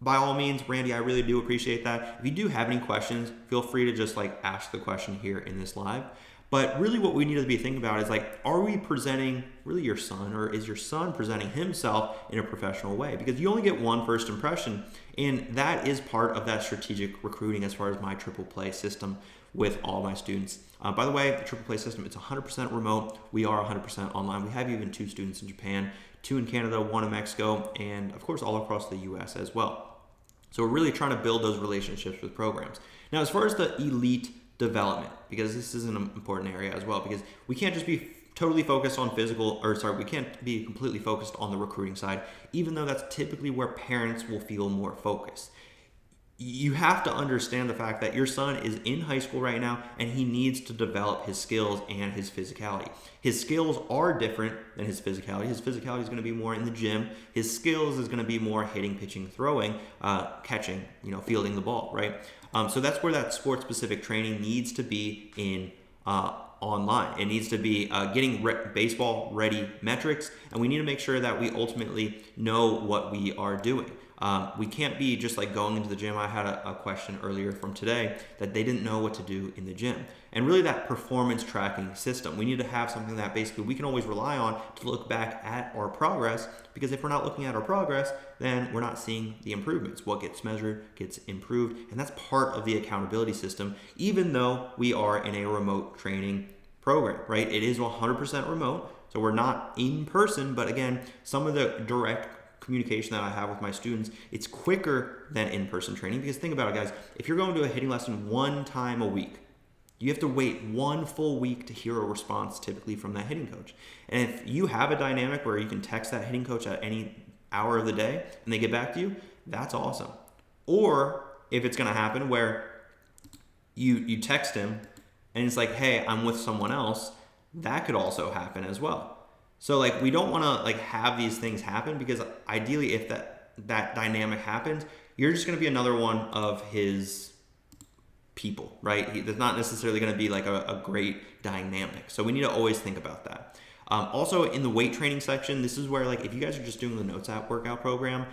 by all means, Randy, I really do appreciate that. If you do have any questions, feel free to just like ask the question here in this live. But really what we need to be thinking about is like, are we presenting really your son, or is your son presenting himself in a professional way? Because you only get one first impression, and that is part of that strategic recruiting as far as my triple play system with all my students. By the way, the triple play system, it's 100% remote. We are 100% online. We have even 2 students in Japan, 2 in Canada, 1 in Mexico, and of course all across the US as well. So we're really trying to build those relationships with programs. Now, as far as the elite development, because this is an important area as well, because we can't just be totally focused on we can't be completely focused on the recruiting side, even though that's typically where parents will feel more focused. You have to understand the fact that your son is in high school right now and he needs to develop his skills and his physicality. His skills are different than his physicality. His physicality is going to be more in the gym. His skills is going to be more hitting, pitching, throwing, catching, fielding the ball, right? So that's where that sports-specific training needs to be in online. It needs to be getting baseball-ready metrics, and we need to make sure that we ultimately know what we are doing. We can't be just like going into the gym. I had a question earlier from today that they didn't know what to do in the gym. And really that performance tracking system, we need to have something that basically we can always rely on to look back at our progress, because if we're not looking at our progress, then we're not seeing the improvements. What gets measured gets improved, and that's part of the accountability system, even though we are in a remote training program, right? It is 100% remote, so we're not in person, but again, some of the direct communication that I have with my students, it's quicker than in-person training. Because think about it, guys, if you're going to a hitting lesson 1 time a week, you have to wait 1 full week to hear a response typically from that hitting coach. And if you have a dynamic where you can text that hitting coach at any hour of the day and they get back to you, that's awesome. Or if it's going to happen where you text him and it's like, hey, I'm with someone else, that could also happen as well. So like, we don't want to like have these things happen, because ideally if that dynamic happens, you're just going to be another one of his people, right? There's not necessarily going to be like a great dynamic. So we need to always think about that. Also in the weight training section, this is where like, if you guys are just doing the Notes app workout program,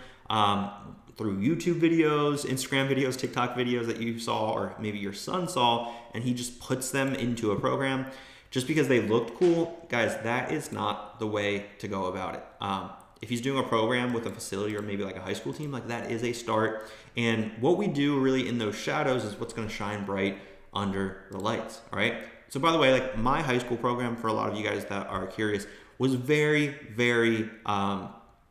through YouTube videos, Instagram videos, TikTok videos that you saw, or maybe your son saw, and he just puts them into a program just because they looked cool, guys, that is not the way to go about it. If he's doing a program with a facility or maybe like a high school team, like that is a start. And what we do really in those shadows is what's going to shine bright under the lights. All right. So by the way, like my high school program, for a lot of you guys that are curious, was very, very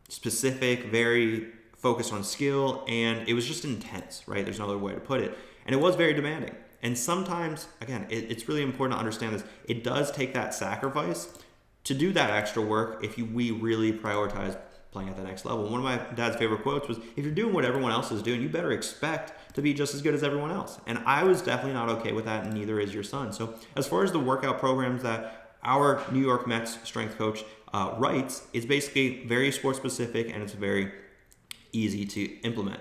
specific, very focused on skill, and it was just intense, right? There's no other way to put it. And it was very demanding. And sometimes, again, it's really important to understand this. It does take that sacrifice to do that extra work if we really prioritize playing at the next level. One of my dad's favorite quotes was, if you're doing what everyone else is doing, you better expect to be just as good as everyone else. And I was definitely not okay with that, and neither is your son. So as far as the workout programs that our New York Mets strength coach writes, it's basically very sports specific, and it's very easy to implement.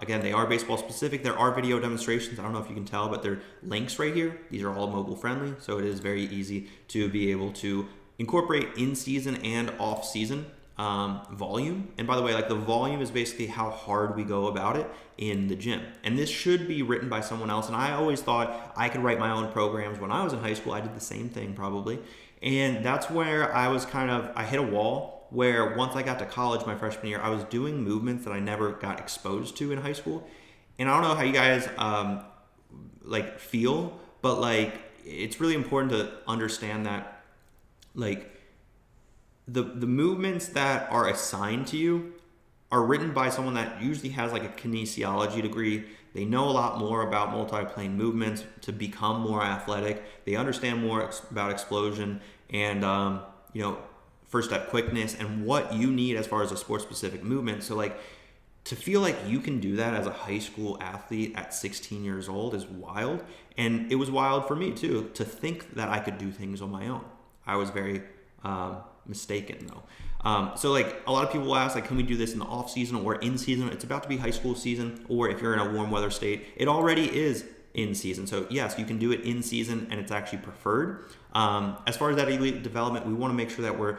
Again, they are baseball specific. There are video demonstrations. I don't know if you can tell, but there are links right here. These are all mobile friendly, so it is very easy to be able to incorporate in-season and off-season volume. And by the way, like the volume is basically how hard we go about it in the gym. And this should be written by someone else. And I always thought I could write my own programs. When I was in high school, I did the same thing probably. And that's where I was I hit a wall where once I got to college my freshman year, I was doing movements that I never got exposed to in high school. And I don't know how you guys like feel, but like it's really important to understand that like the movements that are assigned to you are written by someone that usually has like a kinesiology degree. They know a lot more about multi-plane movements to become more athletic. They understand more about explosion and first step quickness and what you need as far as a sports specific movement. So like to feel like you can do that as a high school athlete at 16 years old is wild. And it was wild for me too, to think that I could do things on my own. I was very mistaken though. So like a lot of people will ask, like, can we do this in the off season or in season? It's about to be high school season, or if you're in a warm weather state, it already is in season. So yes, you can do it in season, and it's actually preferred. As far as that elite development, we want to make sure that we're,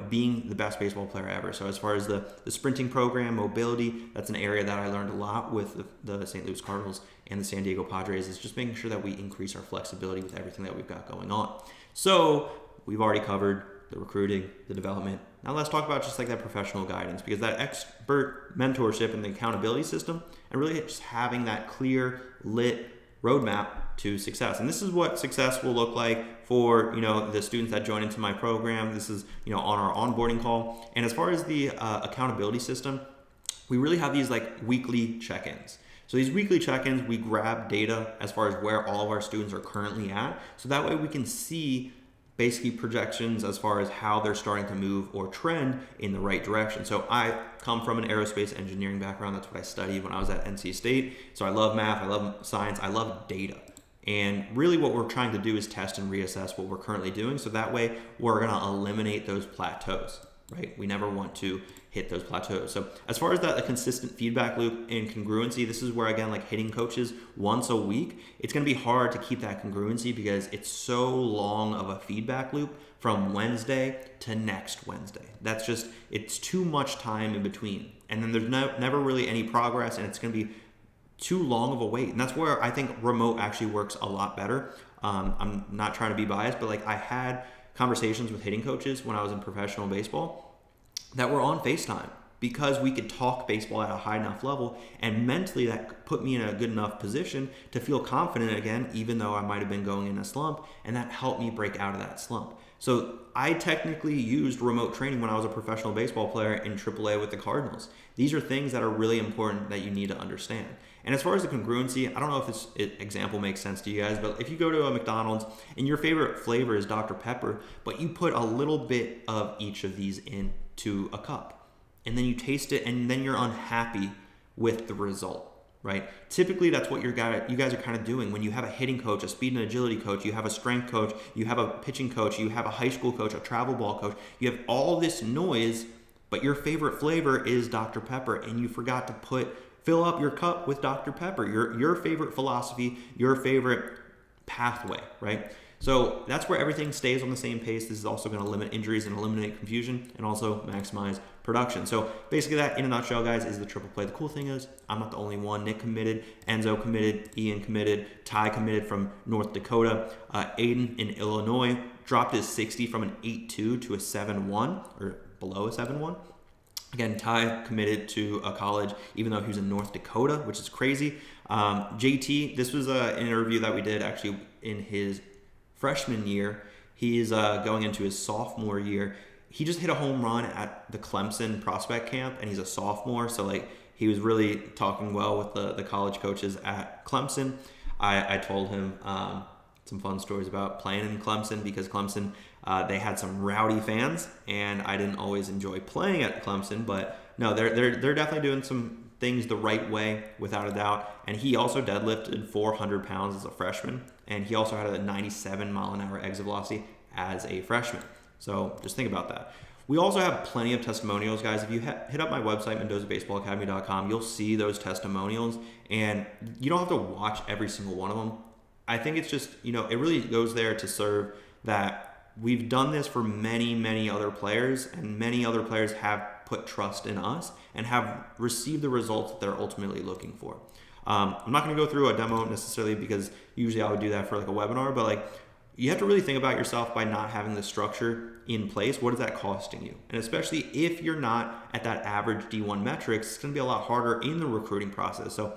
being the best baseball player ever. So as far as the sprinting program, mobility, that's an area that I learned a lot with the St. Louis Cardinals and the San Diego Padres, is just making sure that we increase our flexibility with everything that we've got going on. So we've already covered the recruiting, the development. Now let's talk about just like that professional guidance, because that expert mentorship and the accountability system, and really just having that clear, lit roadmap to success. And this is what success will look like for, the students that join into my program. This is, on our onboarding call. And as far as the accountability system, we really have these like weekly check-ins. So these weekly check-ins, we grab data as far as where all of our students are currently at. So that way we can see basically projections as far as how they're starting to move or trend in the right direction. So I come from an aerospace engineering background. That's what I studied when I was at NC State. So I love math, I love science, I love data. And really what we're trying to do is test and reassess what we're currently doing. So that way we're gonna eliminate those plateaus, right? We never want to hit those plateaus. So as far as that, a consistent feedback loop and congruency, this is where, again, like hitting coaches once a week, it's going to be hard to keep that congruency because it's so long of a feedback loop from Wednesday to next Wednesday. That's just, it's too much time in between. And then there's never really any progress, and it's going to be too long of a wait. And that's where I think remote actually works a lot better. I'm not trying to be biased, but like I had conversations with hitting coaches when I was in professional baseball that were on FaceTime, because we could talk baseball at a high enough level, and mentally that put me in a good enough position to feel confident again, even though I might have been going in a slump, and that helped me break out of that slump. So I technically used remote training when I was a professional baseball player in AAA with the Cardinals. These are things that are really important that you need to understand. And as far as the congruency, I don't know if this example makes sense to you guys, but if you go to a McDonald's and your favorite flavor is Dr. Pepper, but you put a little bit of each of these into a cup, and then you taste it, and then you're unhappy with the result. right? Typically, that's what you guys are kind of doing when you have a hitting coach, a speed and agility coach, you have a strength coach, you have a pitching coach, you have a high school coach, a travel ball coach. You have all this noise, but your favorite flavor is Dr. Pepper, and you forgot to fill up your cup with Dr. Pepper, your favorite philosophy, your favorite pathway, right? So that's where everything stays on the same pace. This is also going to limit injuries and eliminate confusion and also maximize production. So basically that, in a nutshell, guys, is the triple play. The cool thing is I'm not the only one. Nick committed, Enzo committed, Ian committed, Ty committed from North Dakota, Aiden in Illinois dropped his 60 from an 8.2 to a 7.1 or below a 7.1. Again, Ty committed to a college, even though he was in North Dakota, which is crazy. JT, this was an interview that we did actually in his freshman year. He's going into his sophomore year. He just hit a home run at the Clemson prospect camp, and he's a sophomore. So like he was really talking well with the college coaches at Clemson. I told him some fun stories about playing in Clemson, because Clemson, they had some rowdy fans, and I didn't always enjoy playing at Clemson. But no, they're definitely doing some things the right way, without a doubt. And he also deadlifted 400 pounds as a freshman, and he also had a 97 mile an hour exit velocity as a freshman. So just think about that. We also have plenty of testimonials, guys. If you hit up my website, MendozABaseballAcademy.com, you'll see those testimonials, and you don't have to watch every single one of them. I think it's just, it really goes there to serve that we've done this for many, many other players, and many other players have put trust in us and have received the results that they're ultimately looking for. I'm not going to go through a demo necessarily, because usually I would do that for like a webinar, but like you have to really think about yourself by not having the structure in place. What is that costing you? And especially if you're not at that average D1 metrics, it's going to be a lot harder in the recruiting process. So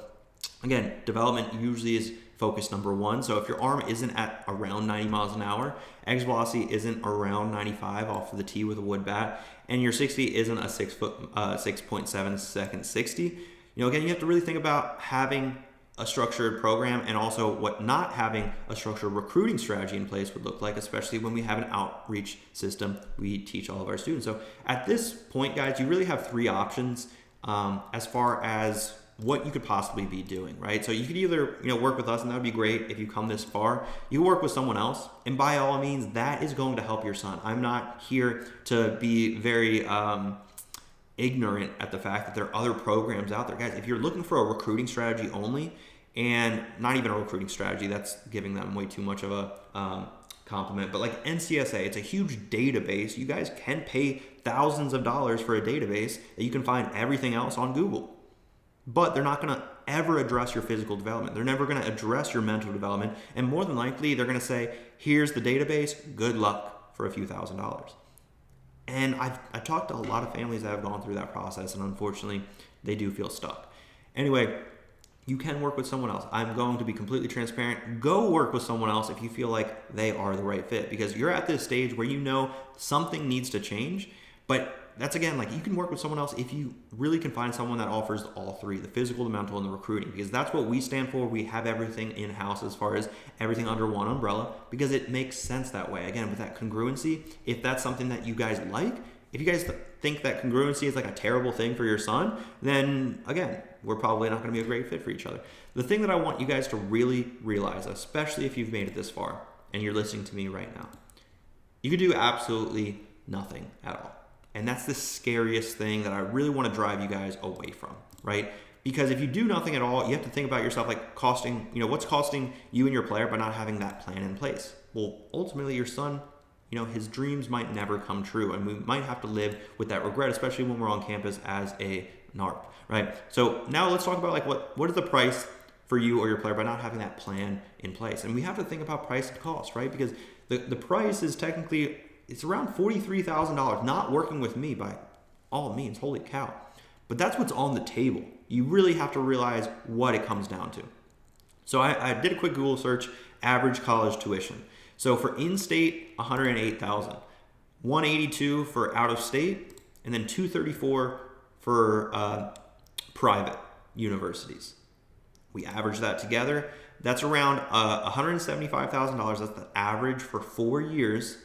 again, development usually is focus number one. So if your arm isn't at around 90 miles an hour, exit velocity isn't around 95 off of the tee with a wood bat, and your 60 isn't a 6.7 second 60, again, you have to really think about having a structured program, and also what not having a structured recruiting strategy in place would look like, especially when we have an outreach system we teach all of our students. So at this point, guys, you really have three options as far as what you could possibly be doing, right? So you could either, work with us, and that would be great if you come this far. You work with someone else, and by all means, that is going to help your son. I'm not here to be very ignorant at the fact that there are other programs out there. Guys, if you're looking for a recruiting strategy only, and not even a recruiting strategy, that's giving them way too much of a compliment, but like NCSA, it's a huge database. You guys can pay thousands of dollars for a database that you can find everything else on Google. But they're not going to ever address your physical development. They're never going to address your mental development. And more than likely, they're going to say, here's the database, good luck for a few $1,000s. And I've talked to a lot of families that have gone through that process, and unfortunately, they do feel stuck. Anyway, you can work with someone else. I'm going to be completely transparent. Go work with someone else if you feel like they are the right fit, because you're at this stage where something needs to change. But that's, again, like, you can work with someone else if you really can find someone that offers all three: the physical, the mental, and the recruiting, because that's what we stand for. We have everything in-house as far as everything under one umbrella, because it makes sense that way. Again, with that congruency, if that's something that you guys like, if you guys think that congruency is like a terrible thing for your son, then again, we're probably not going to be a great fit for each other. The thing that I want you guys to really realize, especially if you've made it this far and you're listening to me right now, you could do absolutely nothing at all. And that's the scariest thing that I really want to drive you guys away from, right? Because if you do nothing at all, you have to think about yourself like costing, what's costing you and your player by not having that plan in place? Well, ultimately your son, his dreams might never come true, and we might have to live with that regret, especially when we're on campus as a NARP, right? So now let's talk about like what is the price for you or your player by not having that plan in place? And we have to think about price and cost, right? Because the price is technically, it's around $43,000 not working with me by all means. Holy cow. But that's what's on the table. You really have to realize what it comes down to. So I did a quick Google search, average college tuition. So for in-state, $108,000, $182 for out-of-state, and then $234 for private universities. We average that together. That's around $175,000. That's the average for 4 years.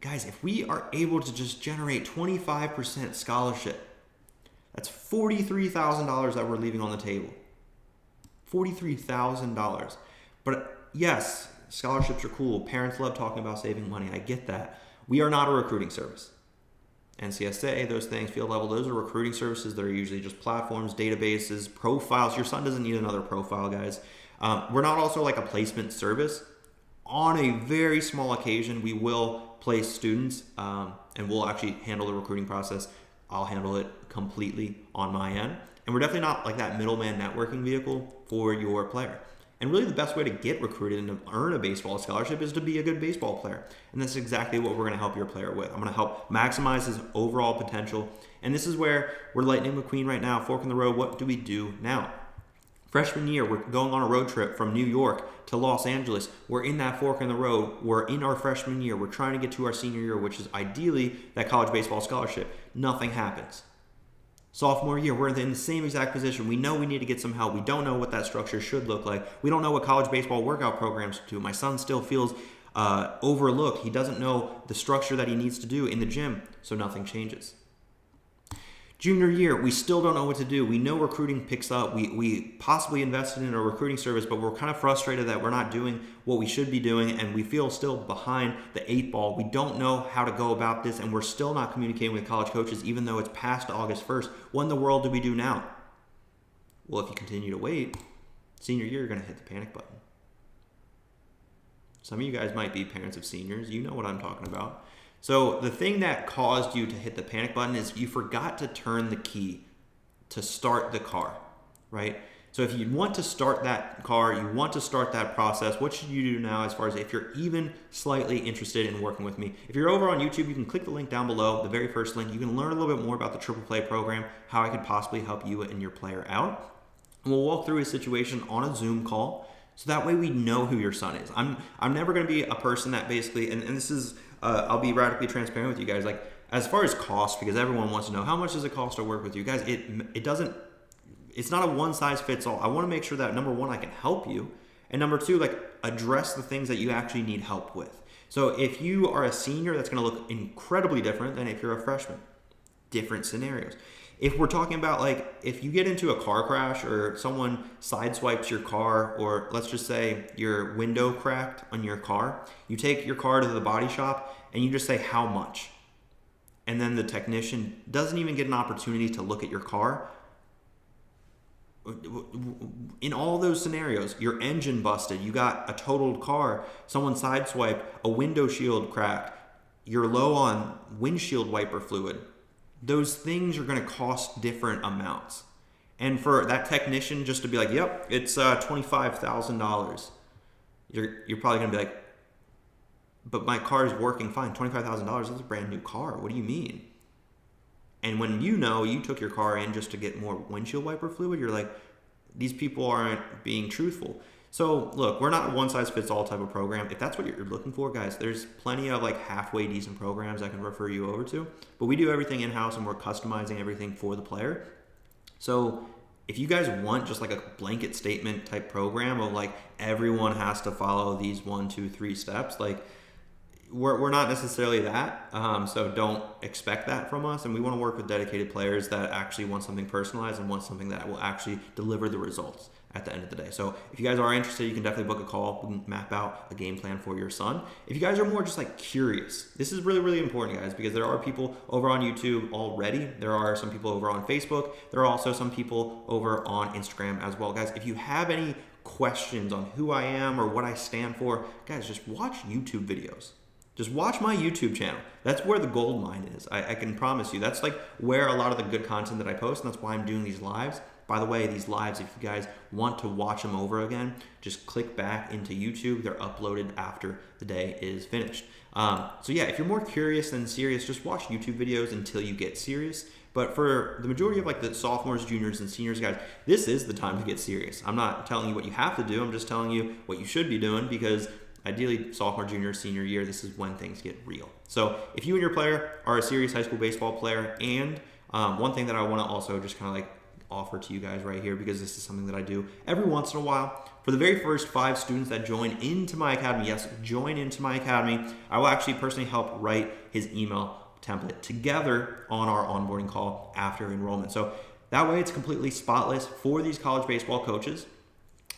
Guys, if we are able to just generate 25% scholarship, that's $43,000 that we're leaving on the table. $43,000. But yes, scholarships are cool. Parents love talking about saving money. I get that. We are not a recruiting service. NCSA, those things, field level, those are recruiting services that are usually just platforms, databases, profiles. Your son doesn't need another profile, guys. We're not also like a placement service. On a very small occasion, we will place students and we'll actually handle the recruiting process. I'll handle it completely on my end. And we're definitely not like that middleman networking vehicle for your player. And really the best way to get recruited and to earn a baseball scholarship is to be a good baseball player. And that's exactly what we're going to help your player with. I'm going to help maximize his overall potential. And this is where we're Lightning McQueen right now, fork in the road. What do we do now? Freshman year, we're going on a road trip from New York to Los Angeles. We're in that fork in the road. We're in our freshman year. We're trying to get to our senior year, which is ideally that college baseball scholarship. Nothing happens. Sophomore year, we're in the same exact position. We know we need to get some help. We don't know what that structure should look like. We don't know what college baseball workout programs do. My son still feels overlooked. He doesn't know the structure that he needs to do in the gym, so nothing changes. Junior year, we still don't know what to do. We know recruiting picks up. We possibly invested in a recruiting service, but we're kind of frustrated that we're not doing what we should be doing, and we feel still behind the 8 ball. We don't know how to go about this, and we're still not communicating with college coaches, even though it's past August 1st. What in the world do we do now? Well, if you continue to wait, senior year, you're going to hit the panic button. Some of you guys might be parents of seniors. You know what I'm talking about. So the thing that caused you to hit the panic button is you forgot to turn the key to start the car, right? So if you want to start that car, you want to start that process, what should you do now as far as if you're even slightly interested in working with me? If you're over on YouTube, you can click the link down below, the very first link. You can learn a little bit more about the Triple Play program, how I could possibly help you and your player out. And we'll walk through a situation on a Zoom call. So that way we know who your son is. I'm never going to be a person that basically, and this is, I'll be radically transparent with you guys. Like as far as cost, because everyone wants to know how much does it cost to work with you guys. It's not a one size fits all. I want to make sure that number one, I can help you. And number two, like address the things that you actually need help with. So if you are a senior, that's going to look incredibly different than if you're a freshman. Different scenarios. If we're talking about like, if you get into a car crash or someone sideswipes your car, or let's just say your window cracked on your car, you take your car to the body shop and you just say how much. And then the technician doesn't even get an opportunity to look at your car. In all those scenarios, your engine busted, you got a totaled car, someone sideswiped, a window shield cracked, you're low on windshield wiper fluid. Those things are going to cost different amounts. And for that technician just to be like, yep, it's $25,000. You're probably going to be like, but my car is working fine. $25,000, that's a brand new car. What do you mean? And when you know you took your car in just to get more windshield wiper fluid, you're like, these people aren't being truthful. So look, we're not a one size fits all type of program. If that's what you're looking for, guys, there's plenty of like halfway decent programs I can refer you over to. But we do everything in-house and we're customizing everything for the player. So if you guys want just like a blanket statement type program of like everyone has to follow these 1, 2, 3 steps, like we're not necessarily that. So don't expect that from us. And we want to work with dedicated players that actually want something personalized and want something that will actually deliver the results at the end of the day. So if you guys are interested, you can definitely book a call. We can map out a game plan for your son. If you guys are more just like curious, this is really, really important, guys, because there are people over on YouTube already. There are some people over on Facebook. There are also some people over on Instagram as well. Guys, if you have any questions on who I am or what I stand for, guys, just watch YouTube videos. Just watch my YouTube channel. That's where the gold mine is. I can promise you. That's like where a lot of the good content that I post, and that's why I'm doing these lives. By the way, these lives, if you guys want to watch them over again, just click back into YouTube. They're uploaded after the day is finished. So yeah, if you're more curious than serious, just watch YouTube videos until you get serious. But for the majority of like the sophomores, juniors, and seniors, guys, this is the time to get serious. I'm not telling you what you have to do. I'm just telling you what you should be doing, because ideally sophomore, junior, senior year, this is when things get real. So if you and your player are a serious high school baseball player, and one thing that I want to also just kind of like offer to you guys right here, because this is something that I do every once in a while. For the very first 5 students that join into my academy, yes, join into my academy, I will actually personally help write his email template together on our onboarding call after enrollment. So that way it's completely spotless for these college baseball coaches.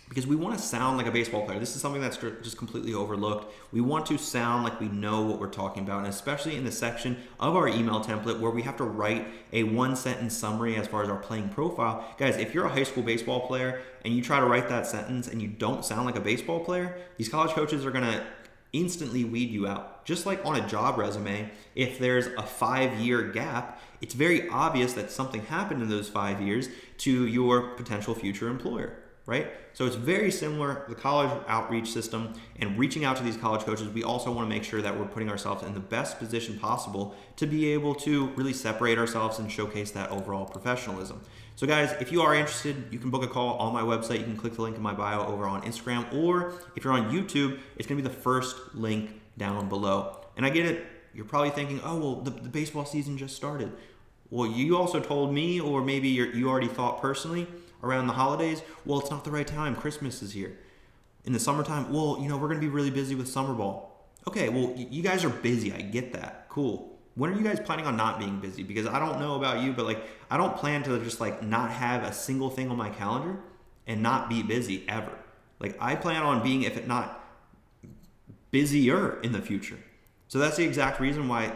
because we want to sound like a baseball player. This is something that's just completely overlooked. We want to sound like we know what we're talking about, and especially in the section of our email template where we have to write a 1-sentence summary as far as our playing profile. Guys, if you're a high school baseball player and you try to write that sentence and you don't sound like a baseball player, these college coaches are going to instantly weed you out. Just like on a job resume, if there's a 5-year gap, it's very obvious that something happened in those 5 years to your potential future employer, right? So it's very similar, the college outreach system and reaching out to these college coaches. We also want to make sure that we're putting ourselves in the best position possible to be able to really separate ourselves and showcase that overall professionalism. So guys, if you are interested, you can book a call on my website. You can click the link in my bio over on Instagram, or if you're on YouTube, it's going to be the first link down below. And I get it. You're probably thinking, oh, well, the baseball season just started. Well, you also told me, or maybe you already thought personally, around the holidays, well, it's not the right time. Christmas is here. In the summertime, well, we're going to be really busy with summer ball. Okay, well, you guys are busy. I get that. Cool. When are you guys planning on not being busy? Because I don't know about you, but I don't plan to just not have a single thing on my calendar and not be busy ever. I plan on being, if it not busier in the future. So that's the exact reason why,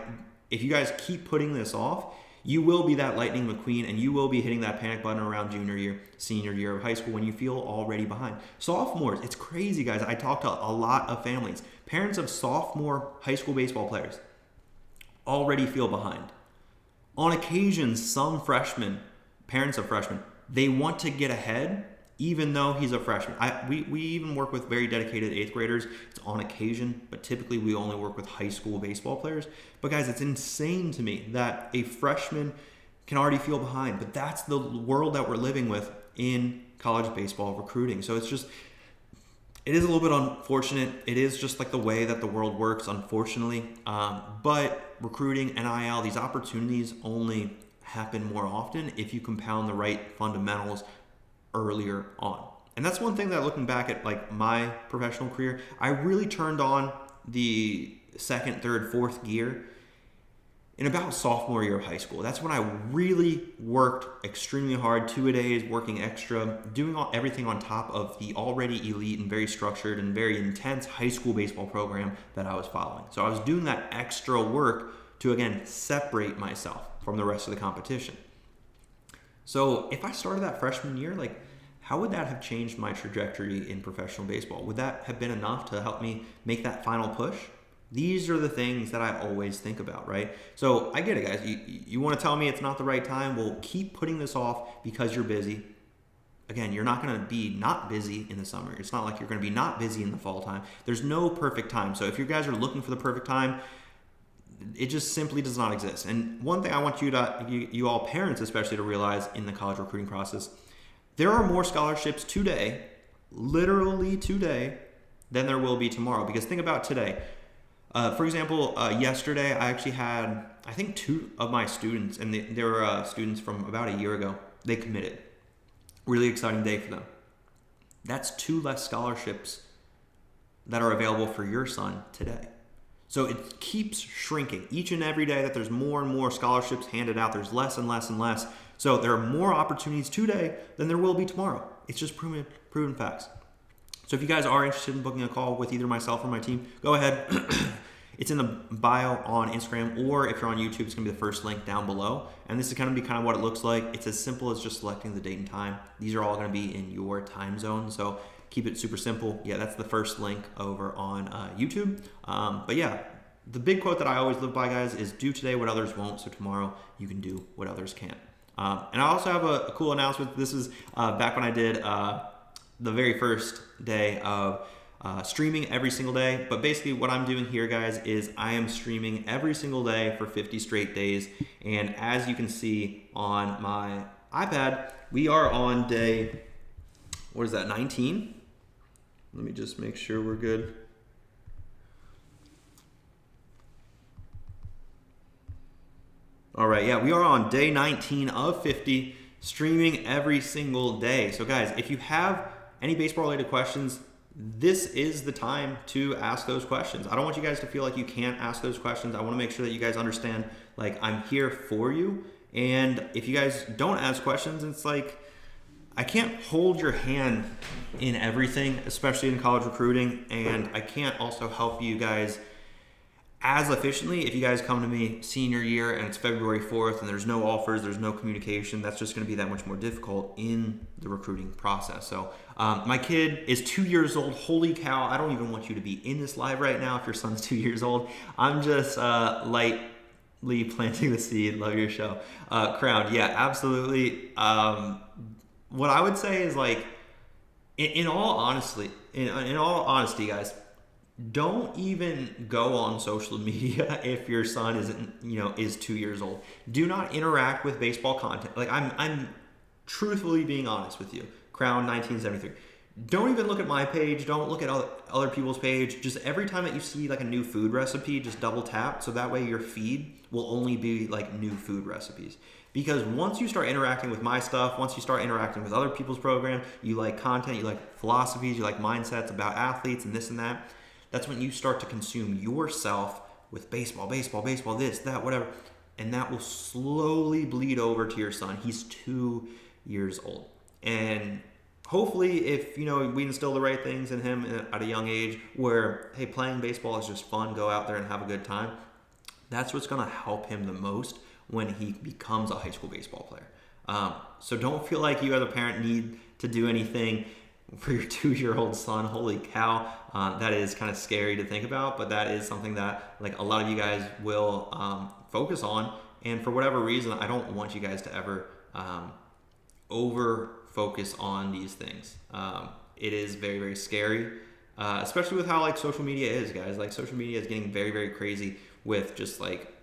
if you guys keep putting this off, you will be that Lightning McQueen, and you will be hitting that panic button around junior year, senior year of high school when you feel already behind. Sophomores, it's crazy, guys. I talk to a lot of families. Parents of sophomore high school baseball players already feel behind. On occasion, some freshmen, parents of freshmen, they want to get ahead even though he's a freshman. We even work with very dedicated 8th graders. It's on occasion, but typically we only work with high school baseball players. But guys, it's insane to me that a freshman can already feel behind, but that's the world that we're living with in college baseball recruiting. So it is a little bit unfortunate. It is just the way that the world works, unfortunately. But recruiting, NIL, these opportunities only happen more often if you compound the right fundamentals earlier on. And that's one thing that, looking back at my professional career, I really turned on the 2nd, 3rd, 4th gear in about sophomore year of high school. That's when I really worked extremely hard, 2-a-days, working extra, doing everything on top of the already elite and very structured and very intense high school baseball program that I was following. So I was doing that extra work to, again, separate myself from the rest of the competition. So if I started that freshman year, how would that have changed my trajectory in professional baseball? Would that have been enough to help me make that final push? These are the things that I always think about, right? So I get it, guys. You want to tell me it's not the right time? Well, keep putting this off because you're busy. Again, you're not going to be not busy in the summer. It's not like you're going to be not busy in the fall time. There's no perfect time. So if you guys are looking for the perfect time, it just simply does not exist. And one thing I want you all parents especially to realize in the college recruiting process, there are more scholarships today, literally today, than there will be tomorrow. Because think about today. For example, yesterday I actually had, I think, 2 of my students, and they were students from about a year ago. They committed. Really exciting day for them. That's 2 less scholarships that are available for your son today. So it keeps shrinking. Each and every day that there's more and more scholarships handed out, there's less and less and less. So there are more opportunities today than there will be tomorrow. It's just proven facts. So if you guys are interested in booking a call with either myself or my team, go ahead. It's in the bio on Instagram, or if you're on YouTube, it's going to be the first link down below. And this is going to be kind of what it looks like. It's as simple as just selecting the date and time. These are all going to be in your time zone. So keep it super simple. Yeah, that's the first link over on YouTube. But yeah, the big quote that I always live by, guys, is do today what others won't, so tomorrow you can do what others can't. And I also have a cool announcement. This is back when I did the very first day of streaming every single day. But basically what I'm doing here, guys, is I am streaming every single day for 50 straight days. And as you can see on my iPad, we are on day, 19? Let me just make sure we're good. All right, yeah, we are on day 19 of 50, streaming every single day. So guys, if you have any baseball related questions, this is the time to ask those questions. I don't want you guys to feel like you can't ask those questions. I want to make sure that you guys understand, I'm here for you. And if you guys don't ask questions, it's I can't hold your hand in everything, especially in college recruiting, and I can't also help you guys as efficiently if you guys come to me senior year and it's February 4th and there's no offers, there's no communication. That's just going to be that much more difficult in the recruiting process. So my kid is 2 years old. Holy cow, I don't even want you to be in this live right now if your son's 2 years old. I'm just lightly planting the seed. Love your show. Crown, yeah, absolutely. What I would say is, like, in all honesty, guys, don't even go on social media if your son is 2 years old. Do not interact with baseball content. Like, I'm truthfully being honest with you. Crown 1973. Don't even look at my page. Don't look at other people's page. Just every time that you see like a new food recipe, just double tap. So that way your feed will only be like new food recipes. Because once you start interacting with my stuff, once you start interacting with other people's program, you like content, you like philosophies, you like mindsets about athletes and this and that. That's when you start to consume yourself with baseball, this, that, whatever. And that will slowly bleed over to your son. He's 2 years old. And hopefully if, we instill the right things in him at a young age where, hey, playing baseball is just fun, go out there and have a good time. That's what's going to help him the most when he becomes a high school baseball player. So don't feel like you as a parent need to do anything for your 2-year-old son. Holy cow, that is kind of scary to think about, but that is something that like a lot of you guys will focus on. And for whatever reason, I don't want you guys to ever over focus on these things. It is very, very scary, especially with how like social media is, guys. Like social media is getting very, very crazy with just like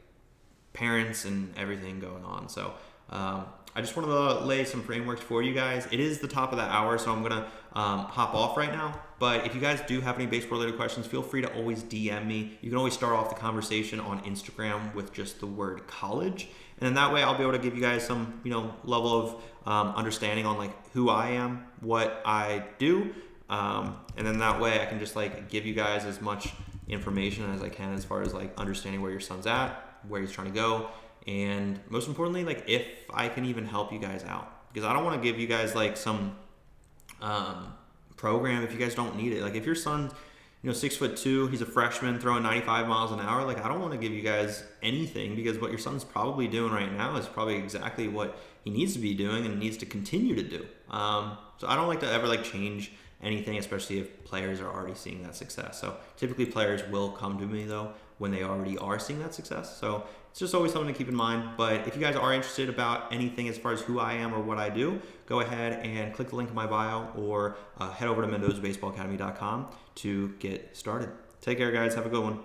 parents and everything going on. So I just wanted to lay some frameworks for you guys. It is the top of the hour, so I'm gonna hop off right now. But if you guys do have any baseball related questions, feel free to always DM me. You can always start off the conversation on Instagram with just the word college. And then that way I'll be able to give you guys some, level of understanding on like who I am, what I do. And then that way I can just like give you guys as much information as I can as far as like understanding where your son's at, where he's trying to go. And most importantly, like if I can even help you guys out, because I don't want to give you guys like some program if you guys don't need it. Like if your son, 6'2", he's a freshman throwing 95 miles an hour. Like I don't want to give you guys anything, because what your son's probably doing right now is probably exactly what he needs to be doing and needs to continue to do. So I don't like to ever like change anything, especially if players are already seeing that success. So typically players will come to me though when they already are seeing that success. So it's just always something to keep in mind. But if you guys are interested about anything as far as who I am or what I do, go ahead and click the link in my bio or head over to Mendoza'BaseballAcademy.com to get started. Take care, guys. Have a good one.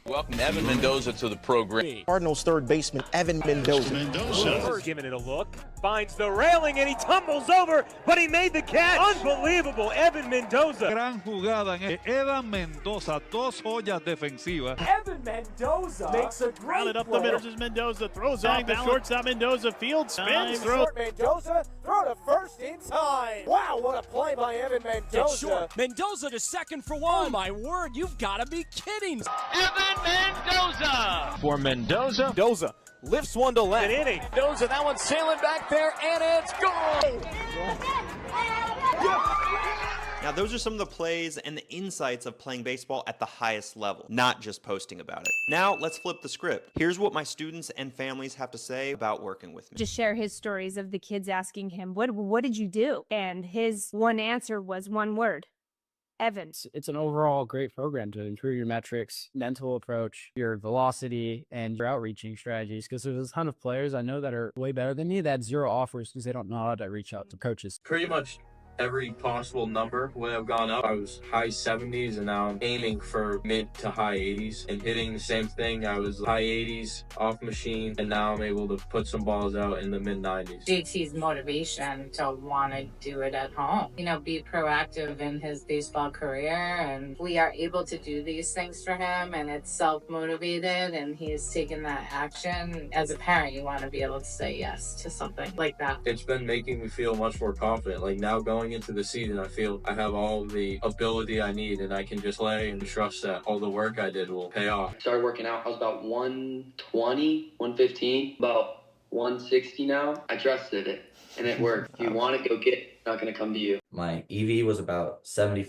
Welcome Evan Mendoza to the program. Cardinals third baseman Evan Mendoza. Giving it a look, finds the railing and he tumbles over, but he made the catch. Unbelievable, Evan Mendoza. Gran jugada en Evan Mendoza, dos joyas defensivas. Evan Mendoza makes a great rounded up the middle. This is Mendoza, throws off the shortstop. Mendoza field spins, throws. Mendoza, throw to first in time. Wow, what a play by Evan Mendoza. Mendoza to second for one. Oh my word, you've got to be kidding. Evan Mendoza. For Mendoza lifts one to left. An inning. Mendoza, that one's sailing back there, and it's gone. Now, those are some of the plays and the insights of playing baseball at the highest level, not just posting about it. Now, let's flip the script. Here's what my students and families have to say about working with me. Just share his stories of the kids asking him, what did you do? And his one answer was one word. Evan. It's an overall great program to improve your metrics, mental approach, your velocity, and your outreaching strategies. Because there's a ton of players I know that are way better than me that had 0 offers because they don't know how to reach out to coaches. Pretty much every possible number when I've gone up. I was high 70s and now I'm aiming for mid to high 80s and hitting the same thing. I was high 80s off machine and now I'm able to put some balls out in the mid 90s. JT's motivation to want to do it at home, be proactive in his baseball career, and we are able to do these things for him, and it's self-motivated and he's taken that action. As a parent, you want to be able to say yes to something like that. It's been making me feel much more confident. Like now going into the season, I feel I have all the ability I need and I can just play and trust that all the work I did will pay off. Started working out, I was about 120, 115. About 160 now. I trusted it, and it worked. If you want to go get it, it's not going to come to you. My EV was about 75.